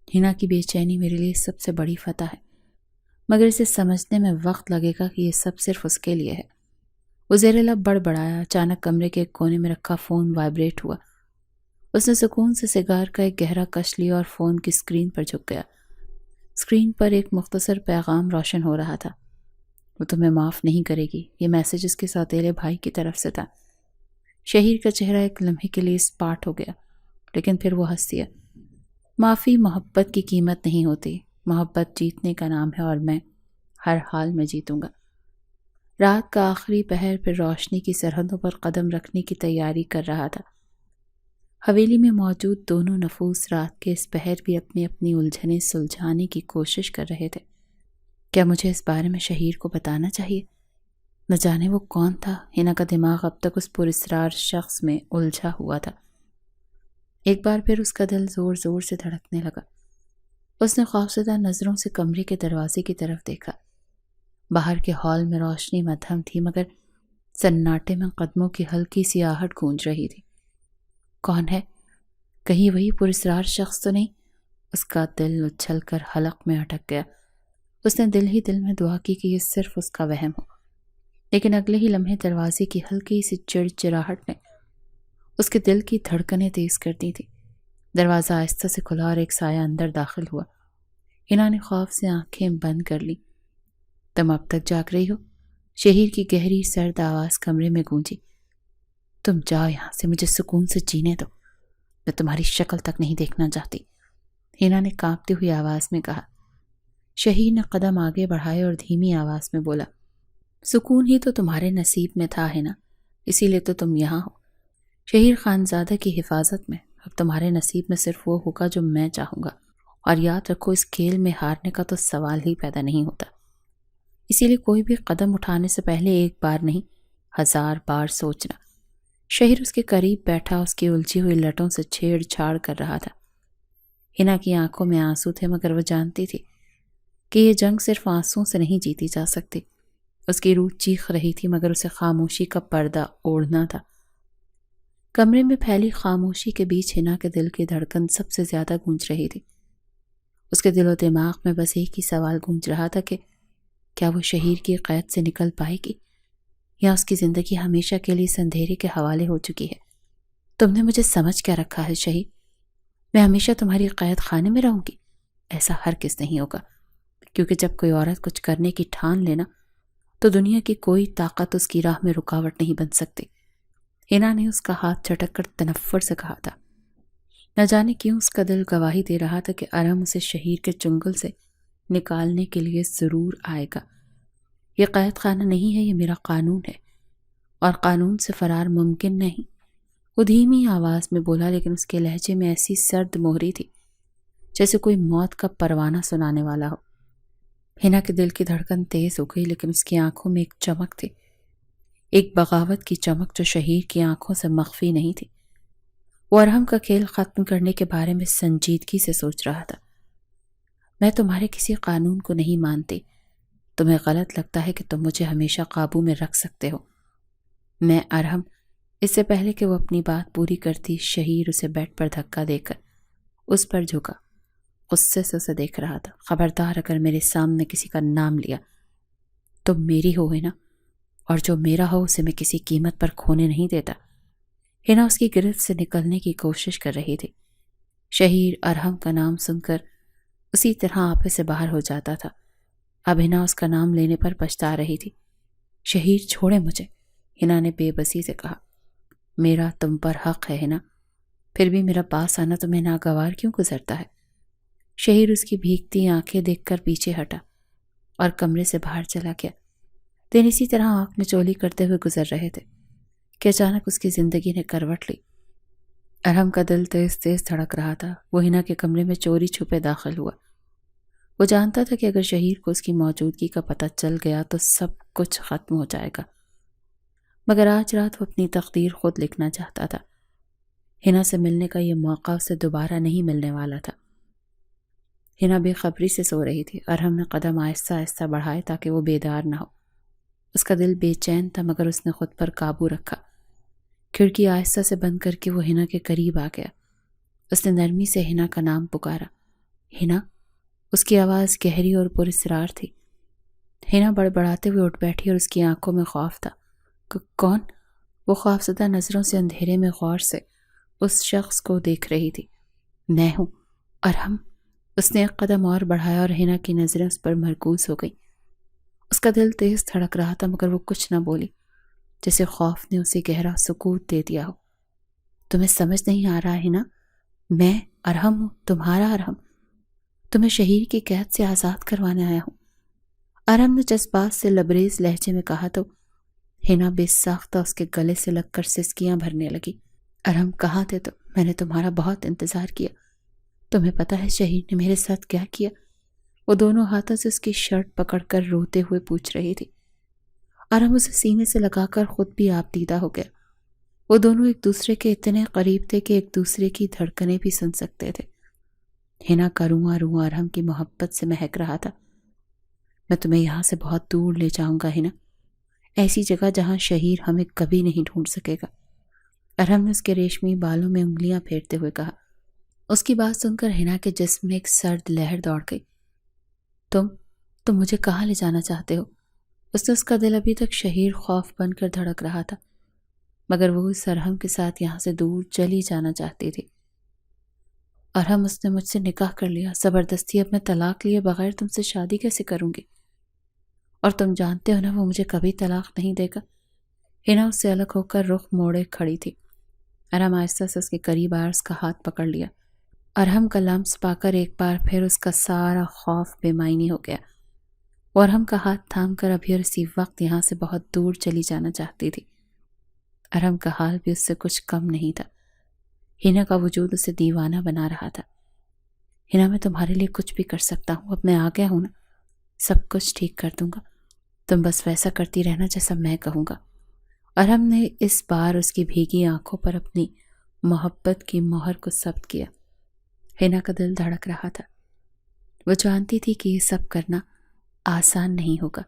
ہنا کی بے چینی میرے لیے سب سے بڑی فتح ہے، مگر اسے سمجھنے میں وقت لگے گا کہ یہ سب صرف اس کے لیے ہے۔ وہ زیر لب بڑبڑایا۔ اچانک کمرے کے ایک کونے میں رکھا فون وائبریٹ ہوا۔ اس نے سکون سے سگار کا ایک گہرا کش لیا اور فون کی اسکرین پر جھک گیا۔ اسکرین پر ایک مختصر پیغام روشن ہو رہا تھا۔ وہ تمہیں معاف نہیں کرے گی۔ یہ میسج اس کے سوتیلے بھائی کی طرف سے تھا۔ شہیر کا چہرہ ایک لمحے کے لیے سپاٹ ہو گیا، لیکن پھر وہ ہنس دیا۔ معافی محبت کی قیمت نہیں ہوتی، محبت جیتنے کا نام ہے، اور میں ہر حال میں جیتوں گا۔ رات کا آخری پہر پھر روشنی کی سرحدوں پر قدم رکھنے کی تیاری کر رہا تھا۔ حویلی میں موجود دونوں نفوس رات کے اس پہر بھی اپنی اپنی الجھنیں سلجھانے کی کوشش کر رہے تھے۔ کیا مجھے اس بارے میں شہیر کو بتانا چاہیے؟ نہ جانے وہ کون تھا۔ ہنا کا دماغ اب تک اس پراسرار شخص میں الجھا ہوا تھا۔ ایک بار پھر اس کا دل زور زور سے دھڑکنے لگا۔ اس نے خوفزدہ نظروں سے کمرے کے دروازے کی طرف دیکھا۔ باہر کے ہال میں روشنی مدھم تھی، مگر سناٹے میں قدموں کی ہلکی سی آہٹ گونج رہی تھی۔ کون ہے؟ کہیں وہی پراسرار شخص تو نہیں؟ اس کا دل اچھل کر حلق میں اٹک گیا۔ اس نے دل ہی دل میں دعا کی کہ یہ صرف اس کا وہم ہو، لیکن اگلے ہی لمحے دروازے کی ہلکی سی چڑچڑاہٹ نے اس کے دل کی دھڑکنیں تیز کر دی تھی۔ دروازہ آہستہ سے کھلا اور ایک سایہ اندر داخل ہوا۔ ہنا نے خوف سے آنکھیں بند کر لی۔ تم اب تک جاگ رہی ہو؟ شہیر کی گہری سرد آواز کمرے میں گونجی۔ تم جاؤ یہاں سے، مجھے سکون سے جینے دو، میں تمہاری شکل تک نہیں دیکھنا چاہتی، ہنا نے کانپتی ہوئی آواز میں کہا۔ شہیر نے قدم آگے بڑھائے اور دھیمی آواز میں بولا، سکون ہی تو تمہارے نصیب میں تھا ہنا، اسی لیے تو تم یہاں ہو۔ شہیر خانزادہ کی حفاظت میں اب تمہارے نصیب میں صرف وہ ہوگا جو میں چاہوں گا، اور یاد رکھو اس کھیل میں ہارنے کا تو سوال ہی پیدا نہیں ہوتا۔ اسی لیے کوئی بھی قدم اٹھانے سے پہلے ایک بار نہیں 1000 بار سوچنا۔ شہیر اس کے قریب بیٹھا اس کی الجھی ہوئی لٹوں سے چھیڑ چھاڑ کر رہا تھا۔ ہنا کی آنکھوں میں آنسو تھے، مگر وہ جانتی تھی کہ یہ جنگ صرف آنسوں سے نہیں جیتی جا سکتی۔ اس کی روح چیخ رہی تھی، مگر اسے خاموشی کا پردہ اوڑھنا تھا۔ کمرے میں پھیلی خاموشی کے بیچ ہنا کے دل کی دھڑکن سب سے زیادہ گونج رہی تھی۔ اس کے دل و دماغ میں بس ایک ہی سوال گونج رہا تھا کہ کیا وہ شہیر کی قید سے نکل پائے گی، یا اس کی زندگی ہمیشہ کے لیے اس اندھیرے کے حوالے ہو چکی ہے۔ تم نے مجھے سمجھ کیا رکھا ہے شہیر؟ میں ہمیشہ تمہاری قید خانے میں رہوں گی؟ ایسا ہرگز نہیں ہوگا، کیونکہ جب کوئی عورت کچھ کرنے کی ٹھان لینا تو دنیا کی کوئی طاقت اس کی راہ میں رکاوٹ نہیں بن سکتی۔ ہنا نے اس کا ہاتھ جھٹک کر تنفر سے کہا تھا۔ نہ جانے کیوں اس کا دل گواہی دے رہا تھا کہ ارحم اسے شہیر کے چنگل سے نکالنے کے لیے ضرور آئے گا۔ یہ قید خانہ نہیں ہے، یہ میرا قانون ہے، اور قانون سے فرار ممکن نہیں۔ وہ دھیمی آواز میں بولا، لیکن اس کے لہجے میں ایسی سرد مہری تھی جیسے کوئی موت کا پروانہ سنانے والا ہو۔ ہنا کے دل کی دھڑکن تیز ہو گئی، لیکن اس کی آنکھوں میں ایک چمک تھی، ایک بغاوت کی چمک جو شہیر کی آنکھوں سے مخفی نہیں تھی۔ وہ ارحم کا کھیل ختم کرنے کے بارے میں سنجیدگی سے سوچ رہا تھا۔ میں تمہارے کسی قانون کو نہیں مانتی۔ تمہیں غلط لگتا ہے کہ تم مجھے ہمیشہ قابو میں رکھ سکتے ہو۔ میں ارحم، اس سے پہلے کہ وہ اپنی بات پوری کرتی، شہیر اسے بیڈ پر دھکا دے کر اس پر جھکا، غصے سے اسے دیکھ رہا تھا۔ خبردار اگر میرے سامنے کسی کا نام لیا، تم میری ہو نا، اور جو میرا ہو اسے میں کسی قیمت پر کھونے نہیں دیتا۔ ہنا اس کی گرفت سے نکلنے کی کوشش کر رہی تھی۔ شہیر ارحم کا نام سن کر اسی طرح آپے سے باہر ہو جاتا تھا۔ اب ہنا اس کا نام لینے پر پچھتا رہی تھی۔ شہیر چھوڑے مجھے، ہنا نے بے بسی سے کہا۔ میرا تم پر حق ہے ہنا، پھر بھی میرا پاس آنا تمہیں ناگوار کیوں گزرتا ہے؟ شہیر اس کی بھیگتی آنکھیں دیکھ کر پیچھے ہٹا اور کمرے سے باہر چلا گیا۔ دن اسی طرح آنکھ میں چولی کرتے ہوئے گزر رہے تھے کہ اچانک اس کی زندگی نے کروٹ لی۔ ارحم کا دل تیز تیز دھڑک رہا تھا۔ وہ ہنا کے کمرے میں چوری چھپے داخل ہوا۔ وہ جانتا تھا کہ اگر شہیر کو اس کی موجودگی کا پتہ چل گیا تو سب کچھ ختم ہو جائے گا، مگر آج رات وہ اپنی تقدیر خود لکھنا چاہتا تھا۔ ہنا سے ملنے کا یہ موقع اسے دوبارہ نہیں ملنے والا تھا۔ ہنا بے خبری سے سو رہی تھی۔ ارحم نے قدم آہستہ آہستہ بڑھائے تاکہ وہ بیدار نہ ہو۔ اس کا دل بے چین تھا، مگر اس نے خود پر قابو رکھا۔ کھڑکی آہستہ سے بند کر کے وہ ہنا کے قریب آ گیا۔ اس نے نرمی سے ہنا کا نام پکارا۔ ہنا، اس کی آواز گہری اور پراسرار تھی۔ ہنا بڑبڑاتے ہوئے اٹھ بیٹھی اور اس کی آنکھوں میں خوف تھا۔ کون؟ وہ خوفزدہ نظروں سے اندھیرے میں غور سے اس شخص کو دیکھ رہی تھی۔ میں ہوں ارحم۔ اس نے ایک قدم اور بڑھایا اور ہنا کی نظریں اس پر مرکوز ہو گئیں۔ اس کا دل تیز دھڑک رہا تھا، مگر وہ کچھ نہ بولی، جیسے خوف نے اسے گہرا سکوت دے دیا ہو۔ تمہیں سمجھ نہیں آ رہا ہے نا؟ میں ارحم ہوں، تمہارا ارحم۔ تمہیں شہیر کی قید سے آزاد کروانے آیا ہوں۔ ارحم نے جذبات سے لبریز لہجے میں کہا تو ہنا بے ساختہ اس کے گلے سے لگ کر سسکیاں بھرنے لگی۔ ارحم، کہاں تھے تم؟ میں نے تمہارا بہت انتظار کیا۔ تمہیں پتہ ہے شہیر نے میرے ساتھ کیا کیا؟ وہ دونوں ہاتھوں سے اس کی شرٹ پکڑ کر روتے ہوئے پوچھ رہی تھی۔ ارحم اسے سینے سے لگا کر خود بھی آپ دیدہ ہو گیا۔ وہ دونوں ایک دوسرے کے اتنے قریب تھے کہ ایک دوسرے کی دھڑکنیں بھی سن سکتے تھے۔ ہنا کا رواں رواں ارحم کی محبت سے مہک رہا تھا۔ میں تمہیں یہاں سے بہت دور لے جاؤں گا ہنا، ایسی جگہ جہاں شہیر ہمیں کبھی نہیں ڈھونڈ سکے گا۔ ارحم نے اس کے ریشمی بالوں میں انگلیاں پھیرتے ہوئے کہا۔ اس کی بات سن کر ہنا کے جسم میں ایک سرد لہر دوڑ گئی۔ تم مجھے کہاں لے جانا چاہتے ہو؟ اس کا دل ابھی تک شہیر خوف بن کر دھڑک رہا تھا، مگر وہ اس ارحم کے ساتھ یہاں سے دور چلی جانا چاہتی تھی۔ ارحم، اس نے مجھ سے نکاح کر لیا، زبردستی اب میں طلاق لیے بغیر تم سے شادی کیسے کروں گی؟ اور تم جانتے ہو نا وہ مجھے کبھی طلاق نہیں دے گا۔ ہنا اس سے الگ ہو کر رخ موڑے کھڑی تھی۔ ارحم آہستہ سے اس کے قریب آیا، اس کا ہاتھ پکڑ لیا۔ ارحم کا لمس پا کر ایک بار پھر اس کا سارا خوف بے معنی ہو گیا۔ وہ ارحم کا ہاتھ تھام کر ابھی اور اسی وقت یہاں سے بہت دور چلی جانا چاہتی تھی۔ ارحم کا حال بھی اس سے کچھ کم نہیں تھا۔ ہنا کا وجود اسے دیوانہ بنا رہا تھا۔ ہنا، میں تمہارے لیے کچھ بھی کر سکتا ہوں، اب میں آ گیا ہوں نا، سب کچھ ٹھیک کر دوں گا، تم بس ویسا کرتی رہنا جیسا میں کہوں گا۔ ارحم نے اس بار اس کی بھیگی آنکھوں پر اپنی محبت کی مہر کو ثبت کیا۔ ہنا کا دل دھڑک رہا تھا۔ وہ جانتی تھی کہ یہ سب کرنا آسان نہیں ہوگا،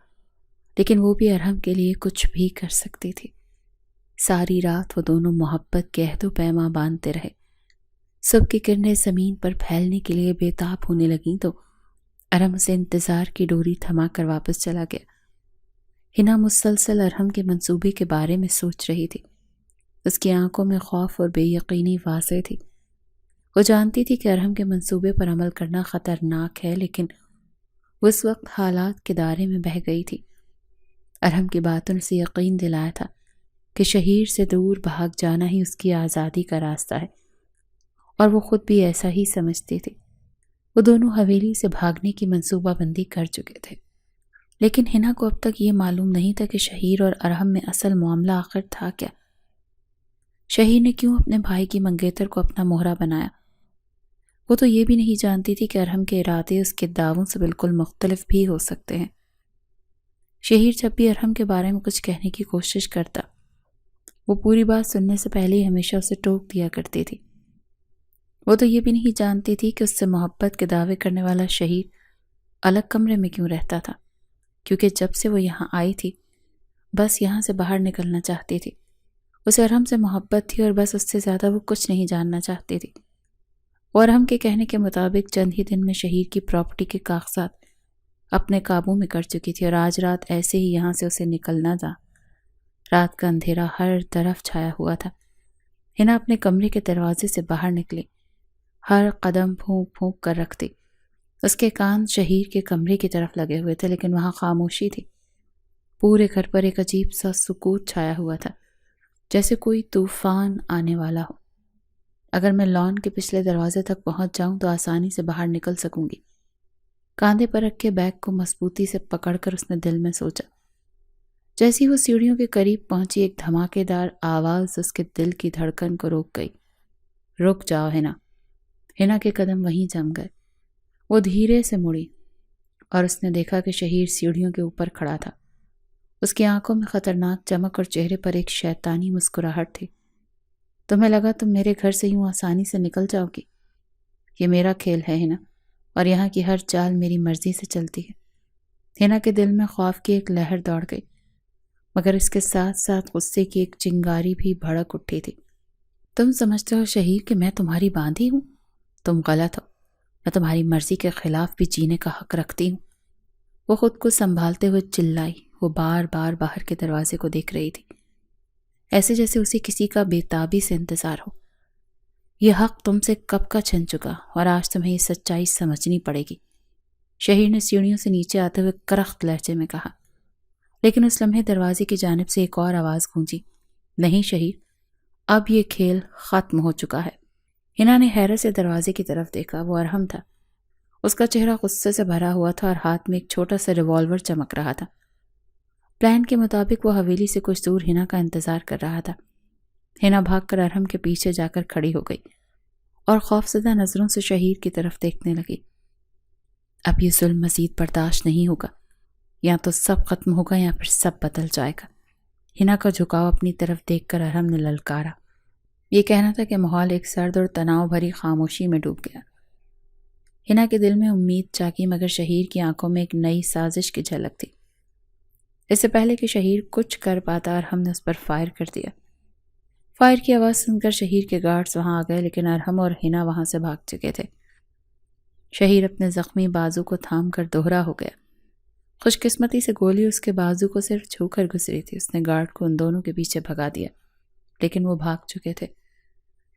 لیکن وہ بھی ارحم کے لیے کچھ بھی کر سکتی تھی۔ ساری رات وہ دونوں محبت کے عہد و پیماں باندھتے رہے۔ صبح کی کرنیں زمین پر پھیلنے کے لیے بے تاب ہونے لگیں تو ارحم اسے انتظار کی ڈوری تھما کر واپس چلا گیا۔ ہنا مسلسل ارحم کے منصوبے کے بارے میں سوچ رہی تھی۔ اس کی آنکھوں میں خوف اور بے یقینی واضح تھی۔ وہ جانتی تھی کہ ارحم کے منصوبے پر عمل کرنا خطرناک ہے، لیکن وہ اس وقت حالات کے دائرے میں بہہ گئی تھی۔ ارحم کی باتوں سے یقین دلایا تھا کہ شہیر سے دور بھاگ جانا ہی اس کی آزادی کا راستہ ہے، اور وہ خود بھی ایسا ہی سمجھتے تھے۔ وہ دونوں حویلی سے بھاگنے کی منصوبہ بندی کر چکے تھے، لیکن ہنا کو اب تک یہ معلوم نہیں تھا کہ شہیر اور ارحم میں اصل معاملہ آخر تھا کیا۔ شہیر نے کیوں اپنے بھائی کی منگیتر کو اپنا مہرہ بنایا؟ وہ تو یہ بھی نہیں جانتی تھی کہ ارحم کے ارادے اس کے دعووں سے بالکل مختلف بھی ہو سکتے ہیں۔ شہیر جب بھی ارحم کے بارے میں کچھ کہنے کی کوشش کرتا، وہ پوری بات سننے سے پہلے ہی ہمیشہ اسے ٹوک دیا کرتی تھی۔ وہ تو یہ بھی نہیں جانتی تھی کہ اس سے محبت کے دعوے کرنے والا شہیر الگ کمرے میں کیوں رہتا تھا، کیونکہ جب سے وہ یہاں آئی تھی بس یہاں سے باہر نکلنا چاہتی تھی۔ اسے ارحم سے محبت تھی اور بس اس سے زیادہ وہ کچھ نہیں جاننا چاہتی تھی۔ وہ ارحم کے کہنے کے مطابق چند ہی دن میں شہیر کی پراپرٹی کے کاغذات اپنے قابو میں کر چکی تھی، اور آج رات ایسے ہی یہاں سے اسے نکلنا تھا۔ رات کا اندھیرا ہر طرف چھایا ہوا تھا۔ ہنا اپنے کمرے کے دروازے سے باہر نکلی، ہر قدم پھونک پھونک کر رکھتی۔ اس کے کان شہیر کے کمرے کی طرف لگے ہوئے تھے، لیکن وہاں خاموشی تھی۔ پورے گھر پر ایک عجیب سا سکوت چھایا ہوا تھا، جیسے کوئی طوفان آنے والا ہو۔ اگر میں لان کے پچھلے دروازے تک پہنچ جاؤں تو آسانی سے باہر نکل سکوں گی۔ کاندھے پر رکھ کے بیگ کو مضبوطی سے پکڑ کر اس نے دل میں سوچا۔ جیسی وہ سیڑھیوں کے قریب پہنچی، ایک دھماکے دار آواز اس کے دل کی دھڑکن کو روک گئی۔ رک جاؤ ہنا۔ ہنا کے قدم وہیں جم گئے۔ وہ دھیرے سے مڑی اور اس نے دیکھا کہ شہیر سیڑھیوں کے اوپر کھڑا تھا۔ اس کی آنکھوں میں خطرناک چمک اور چہرے پر ایک شیطانی مسکراہٹ تھی۔ تمہیں لگا تم میرے گھر سے یوں آسانی سے نکل جاؤ گی؟ یہ میرا کھیل ہے ہنا، اور یہاں کی ہر چال میری مرضی سے چلتی ہے۔ ہنا کے دل میں خوف کی ایک لہر دوڑ گئی، مگر اس کے ساتھ ساتھ غصے کی ایک چنگاری بھی بھڑک اٹھی تھی۔ تم سمجھتے ہو شہیر کہ میں تمہاری باندھی ہوں؟ تم غلط ہو۔ میں تمہاری مرضی کے خلاف بھی جینے کا حق رکھتی ہوں۔ وہ خود کو سنبھالتے ہوئے چلائی۔ وہ بار بار باہر کے دروازے کو دیکھ رہی تھی، ایسے جیسے اسے کسی کا بے تابی سے انتظار ہو۔ یہ حق تم سے کب کا چھن چکا، اور آج تمہیں یہ سچائی سمجھنی پڑے گی، شہیر نے سیڑھیوں سے نیچے آتے ہوئے کرخت لہجے میں کہا۔ لیکن اس لمحے دروازے کی جانب سے ایک اور آواز گونجی، نہیں شہیر، اب یہ کھیل ختم ہو چکا ہے۔ ہنا نے حیرت سے دروازے کی طرف دیکھا۔ وہ ارحم تھا۔ اس کا چہرہ غصے سے بھرا ہوا تھا اور ہاتھ میں ایک چھوٹا سا ریوالور چمک رہا تھا۔ پلان کے مطابق وہ حویلی سے کچھ دور ہنا کا انتظار کر رہا تھا۔ ہنا بھاگ کر ارحم کے پیچھے جا کر کھڑی ہو گئی اور خوفزدہ نظروں سے شہیر کی طرف دیکھنے لگی۔ اب یہ ظلم مزید برداشت نہیں ہوگا، یا تو سب ختم ہوگا یا پھر سب بدل جائے گا۔ ہنا کا جھکاؤ اپنی طرف دیکھ کر ارحم نے للکارا۔ یہ کہنا تھا کہ ماحول ایک سرد اور تناؤ بھری خاموشی میں ڈوب گیا۔ ہنا کے دل میں امید جاگی، مگر شہیر کی آنکھوں میں ایک نئی سازش کی جھلک تھی۔ اس سے پہلے کہ شہیر کچھ کر پاتا، ارحم نے اس پر فائر کر دیا۔ فائر کی آواز سن کر شہیر کے گارڈز وہاں آ گئے، لیکن ارحم اور ہنا وہاں سے بھاگ چکے تھے۔ شہیر اپنے زخمی بازو کو تھام کر دوہرا ہو گیا۔ خوش قسمتی سے گولی اس کے بازو کو صرف چھو کر گزری تھی۔ اس نے گارڈ کو ان دونوں کے پیچھے بھگا دیا، لیکن وہ بھاگ چکے تھے۔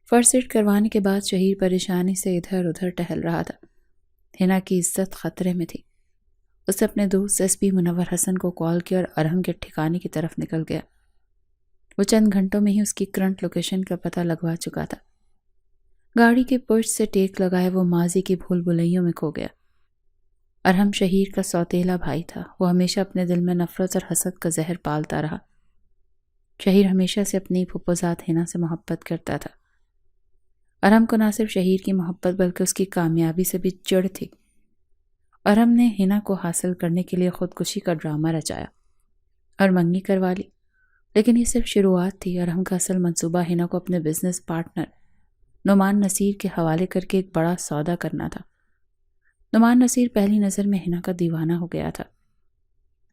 فرسٹ ایڈ کروانے کے بعد شہیر پریشانی سے ادھر ادھر ٹہل رہا تھا۔ ہنا کی عزت خطرے میں تھی۔ اس نے اپنے دوست ایس پی منور حسن کو کال کیا اور ارحم کے ٹھکانے کی طرف نکل گیا۔ وہ چند گھنٹوں میں ہی اس کی کرنٹ لوکیشن کا پتہ لگوا چکا تھا۔ گاڑی کے پرچ سے ٹیک لگائے وہ ماضی کی بھول بھلیوں میں کھو گیا۔ ارحم شہیر کا سوتیلا بھائی تھا۔ وہ ہمیشہ اپنے دل میں نفرت اور حسد کا زہر پالتا رہا۔ شہیر ہمیشہ سے اپنی پھپھوزاد ہنا سے محبت کرتا تھا۔ ارحم کو نہ صرف شہیر کی محبت بلکہ اس کی کامیابی سے بھی چڑ تھی۔ ارحم نے ہنا کو حاصل کرنے کے لیے خودکشی کا ڈرامہ رچایا اور منگنی کروا لی، لیکن یہ صرف شروعات تھی۔ ارحم کا اصل منصوبہ ہنا کو اپنے بزنس پارٹنر نعمان نصیر کے حوالے کر کے ایک بڑا سودا کرنا تھا۔ نعمان نصیر پہلی نظر میں ہنا کا دیوانہ ہو گیا تھا۔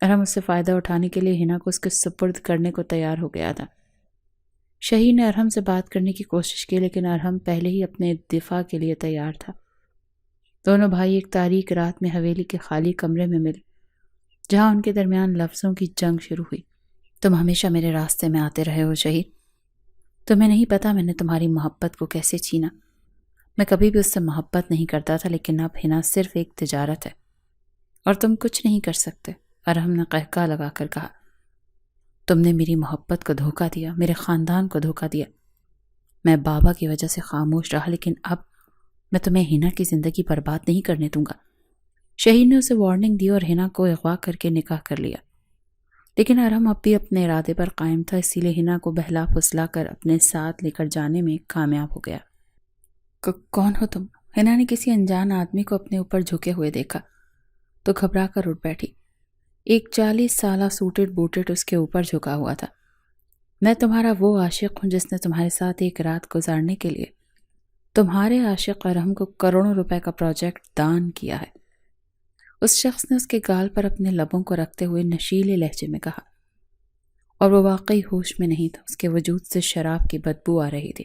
ارحم اس سے فائدہ اٹھانے کے لیے ہنا کو اس کے سپرد کرنے کو تیار ہو گیا تھا۔ شہیر نے ارحم سے بات کرنے کی کوشش کی، لیکن ارحم پہلے ہی اپنے دفاع کے لیے تیار تھا۔ دونوں بھائی ایک تاریک رات میں حویلی کے خالی کمرے میں ملے، جہاں ان کے درمیان لفظوں کی جنگ شروع ہوئی۔ تم ہمیشہ میرے راستے میں آتے رہے ہو شہیر۔ تمہیں نہیں پتا میں نے تمہاری محبت کو کیسے چھینا۔ میں کبھی بھی اس سے محبت نہیں کرتا تھا، لیکن اب ہنا صرف ایک تجارت ہے اور تم کچھ نہیں کر سکتے، ارحم نے قہقہ لگا کر کہا۔ تم نے میری محبت کو دھوکہ دیا، میرے خاندان کو دھوکہ دیا۔ میں بابا کی وجہ سے خاموش رہا، لیکن اب میں تمہیں ہنا کی زندگی برباد نہیں کرنے دوں گا۔ شہیر نے اسے وارننگ دی اور ہنا کو اغوا کر کے نکاح کر لیا، لیکن ارحم اب بھی اپنے ارادے پر قائم تھا، اسی لیے ہنا کو بہلا پھسلا کر اپنے ساتھ لے کر جانے میں کامیاب ہو گیا۔ کون ہو تم؟ ہنا نے کسی انجان آدمی کو اپنے اوپر جھکے ہوئے دیکھا تو گھبرا کر اٹھ بیٹھی۔ ایک 40 سالہ سوٹڈ بوٹڈ اس کے اوپر جھکا ہوا تھا۔ میں تمہارا وہ عاشق ہوں جس نے تمہارے ساتھ ایک رات گزارنے کے لیے تمہارے عاشق ارحم کو کروڑوں روپے کا پروجیکٹ دان کیا ہے۔ اس شخص نے اس کے گال پر اپنے لبوں کو رکھتے ہوئے نشیلے لہجے میں کہا، اور وہ واقعی ہوش میں نہیں تھا، اس کے وجود سے شراب کی بدبو آ رہی تھی۔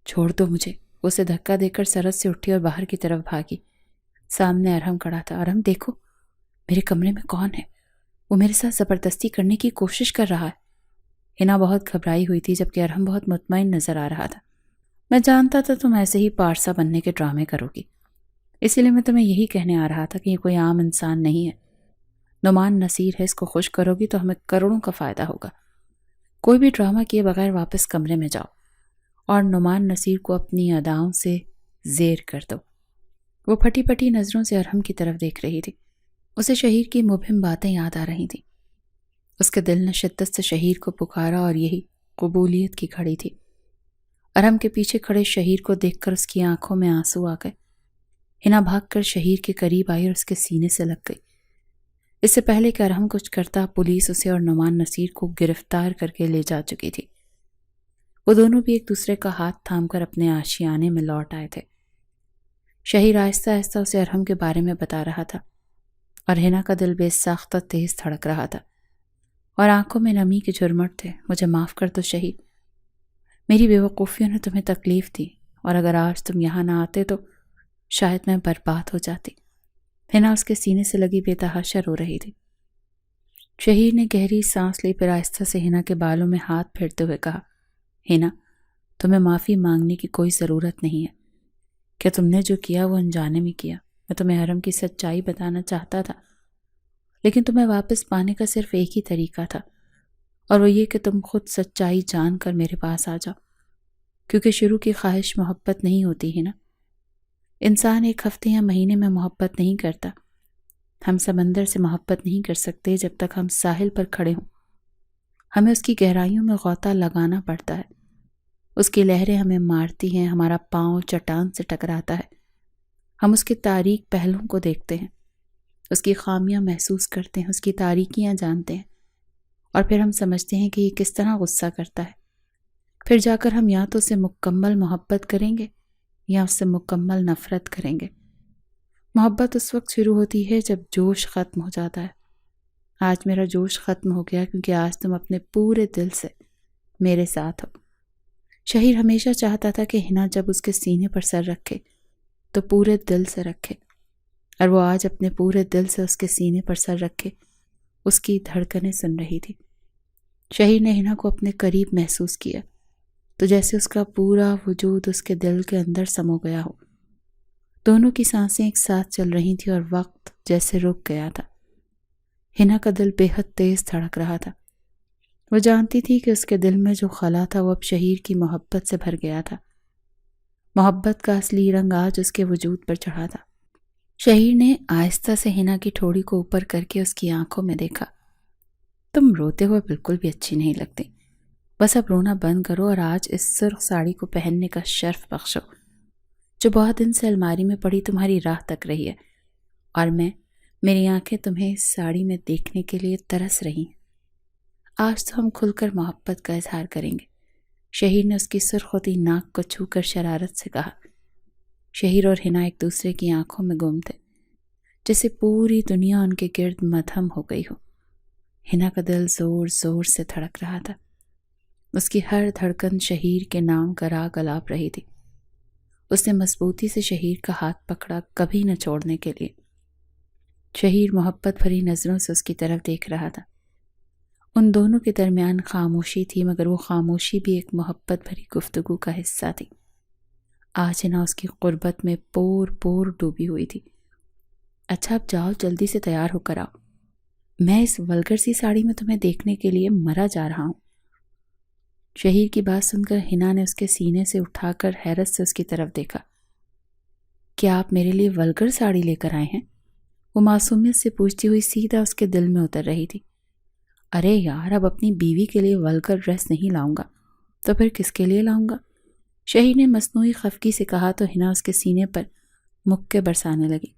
چھوڑ دو مجھے۔ وہ اسے دھکا دے کر سرت سے اٹھی اور باہر کی طرف بھاگی۔ سامنے ارحم کھڑا تھا۔ ارحم دیکھو، میرے کمرے میں کون ہے؟ وہ میرے ساتھ زبردستی کرنے کی کوشش کر رہا ہے۔ ہنا بہت گھبرائی ہوئی تھی جبکہ ارحم بہت مطمئن نظر آ رہا تھا۔ میں جانتا تھا تم ایسے ہی پارسا بننے کے ڈرامے کرو گی، اسی لیے میں تمہیں یہی کہنے آ رہا تھا کہ یہ کوئی عام انسان نہیں ہے۔ نعمان نصیر ہے، اس کو خوش کرو گی تو ہمیں کروڑوں کا فائدہ ہوگا۔ کوئی بھی ڈرامہ کیے بغیر واپس کمرے میں جاؤ اور نعمان نصیر کو اپنی اداؤں سے زیر کر دو۔ وہ پھٹی پھٹی نظروں سے ارحم کی طرف دیکھ رہی تھی۔ اسے شہیر کی مبہم باتیں یاد آ رہی تھیں۔ اس کے دل نے شدت سے شہیر کو پکارا اور یہی قبولیت کی گھڑی تھی۔ ارحم کے پیچھے کھڑے شہیر کو دیکھ کر اس کی آنکھوں میں آنسو آ گئے۔ ہنا بھاگ کر شہیر کے قریب آئی اور اس کے سینے سے لگ گئی۔ اس سے پہلے کہ ارحم کچھ کرتا، پولیس اسے اور نعمان نصیر کو گرفتار کر کے لے جا چکی تھی۔ وہ دونوں بھی ایک دوسرے کا ہاتھ تھام کر اپنے آشیانے میں لوٹ آئے تھے۔ شہیر آہستہ آہستہ اسے ارحم کے بارے میں بتا رہا تھا اور ہنا کا دل بے ساختہ تیز دھڑک رہا تھا اور آنکھوں میں نمی کے جھرمٹ تھے۔ مجھے معاف کر دو شہیر، میری بے وقوفیوں نے تمہیں تکلیف دی، اور اگر آج تم یہاں نہ آتے تو شاید میں برباد ہو جاتی۔ ہنا اس کے سینے سے لگی بے تحاشا رو رہی تھی۔ شہیر نے گہری سانس لی، پھر آہستہ سے ہنا کے بالوں میں ہاتھ پھیرتے ہوئے کہا، ہنا، تمہیں معافی مانگنے کی کوئی ضرورت نہیں ہے۔ کہ تم نے جو کیا وہ انجانے میں کیا۔ میں تمہیں ارحم کی سچائی بتانا چاہتا تھا، لیکن تمہیں واپس پانے کا صرف ایک ہی طریقہ تھا، اور وہ یہ کہ تم خود سچائی جان کر میرے پاس آ جاؤ، کیونکہ شروع کی خواہش محبت نہیں ہوتی ہے نا۔ انسان ایک ہفتے یا مہینے میں محبت نہیں کرتا۔ ہم سمندر سے محبت نہیں کر سکتے جب تک ہم ساحل پر کھڑے ہوں۔ ہمیں اس کی گہرائیوں میں غوطہ لگانا پڑتا ہے، اس کی لہریں ہمیں مارتی ہیں، ہمارا پاؤں چٹان سے ٹکراتا ہے، ہم اس کے تاریک پہلوؤں کو دیکھتے ہیں، اس کی خامیاں محسوس کرتے ہیں، اس کی تاریکیاں جانتے ہیں، اور پھر ہم سمجھتے ہیں کہ یہ کس طرح غصہ کرتا ہے۔ پھر جا کر ہم یا تو اسے مکمل محبت کریں گے یا اس سے مکمل نفرت کریں گے۔ محبت اس وقت شروع ہوتی ہے جب جوش ختم ہو جاتا ہے۔ آج میرا جوش ختم ہو گیا کیونکہ آج تم اپنے پورے دل سے میرے ساتھ ہو۔ شہیر ہمیشہ چاہتا تھا کہ ہنا جب اس کے سینے پر سر رکھے تو پورے دل سے رکھے، اور وہ آج اپنے پورے دل سے اس کے سینے پر سر رکھے اس کی دھڑکنیں سن رہی تھی۔ شہیر نے ہنا کو اپنے قریب محسوس کیا تو جیسے اس کا پورا وجود اس کے دل کے اندر سمو گیا ہو۔ دونوں کی سانسیں ایک ساتھ چل رہی تھی اور وقت جیسے رک گیا تھا۔ ہنا کا دل بے حد تیز دھڑک رہا تھا۔ وہ جانتی تھی کہ اس کے دل میں جو خلا تھا وہ اب شہیر کی محبت سے بھر گیا تھا۔ محبت کا اصلی رنگ آج اس کے وجود پر چڑھا تھا۔ شہیر نے آہستہ سے ہنا کی ٹھوڑی کو اوپر کر کے اس کی آنکھوں میں دیکھا۔ تم روتے ہوئے بالکل بھی اچھی نہیں لگتی، بس اب رونا بند کرو اور آج اس سرخ ساڑی کو پہننے کا شرف بخشو جو بہت دن سے الماری میں پڑی تمہاری راہ تک رہی ہے، اور میری آنکھیں تمہیں اس ساڑی میں دیکھنے کے لیے ترس رہی ہیں۔ آج تو ہم کھل کر محبت کا اظہار کریں گے، شہیر نے اس کی سرخ ہوتی ناک کو چھو کر شرارت سے کہا۔ شہیر اور ہنا ایک دوسرے کی آنکھوں میں گم تھے، جیسے پوری دنیا ان کے گرد مدھم ہو گئی ہو۔ ہنا کا دل زور زور سے دھڑک رہا تھا، اس کی ہر دھڑکن شہیر کے نام کا راگ الاپ رہی تھی۔ اس نے مضبوطی سے شہیر کا ہاتھ پکڑا، کبھی نہ چھوڑنے کے لیے۔ شہیر محبت بھری نظروں سے اس کی طرف دیکھ رہا تھا۔ ان دونوں کے درمیان خاموشی تھی، مگر وہ خاموشی بھی ایک محبت بھری گفتگو کا حصہ تھی۔ آج ہنا اس کی قربت میں پور پور ڈوبی ہوئی تھی۔ اچھا اب جاؤ، جلدی سے تیار ہو کر آؤ۔ میں اس ولگر سی ساڑی میں تمہیں دیکھنے کے لیے مرا جا رہا ہوں۔ شہیر کی بات سن کر حنا نے اس کے سینے سے اٹھا کر حیرت سے اس کی طرف دیکھا۔ کیا آپ میرے لیے ولگر ساڑی لے کر آئے ہیں؟ وہ معصومیت سے پوچھتی ہوئی سیدھا اس کے دل میں اتر رہی تھی۔ ارے یار، اب اپنی بیوی کے لیے ولگر ڈریس نہیں لاؤں گا تو پھر کس کے لیے لاؤں گا؟ شہیر نے مصنوعی خفگی سے کہا تو حنا اس کے سینے پر مکے برسانے لگی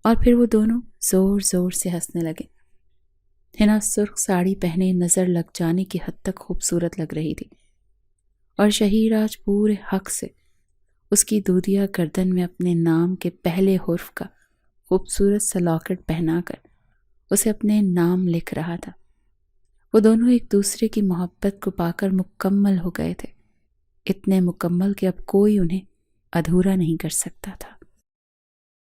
اور پھر وہ دونوں زور زور سے ہنسنے لگے۔ حنا سرخ ساڑی پہنے نظر لگ جانے کی حد تک خوبصورت لگ رہی تھی اور شہیر آج پورے حق سے اس کی دودھیا گردن میں اپنے نام کے پہلے حرف کا خوبصورت سا لاکٹ پہنا کر اسے اپنے نام لکھ رہا تھا۔ وہ دونوں ایک دوسرے کی محبت کو پا کر مکمل ہو گئے تھے، اتنے مکمل کہ اب کوئی انہیں ادھورا نہیں کر سکتا تھا۔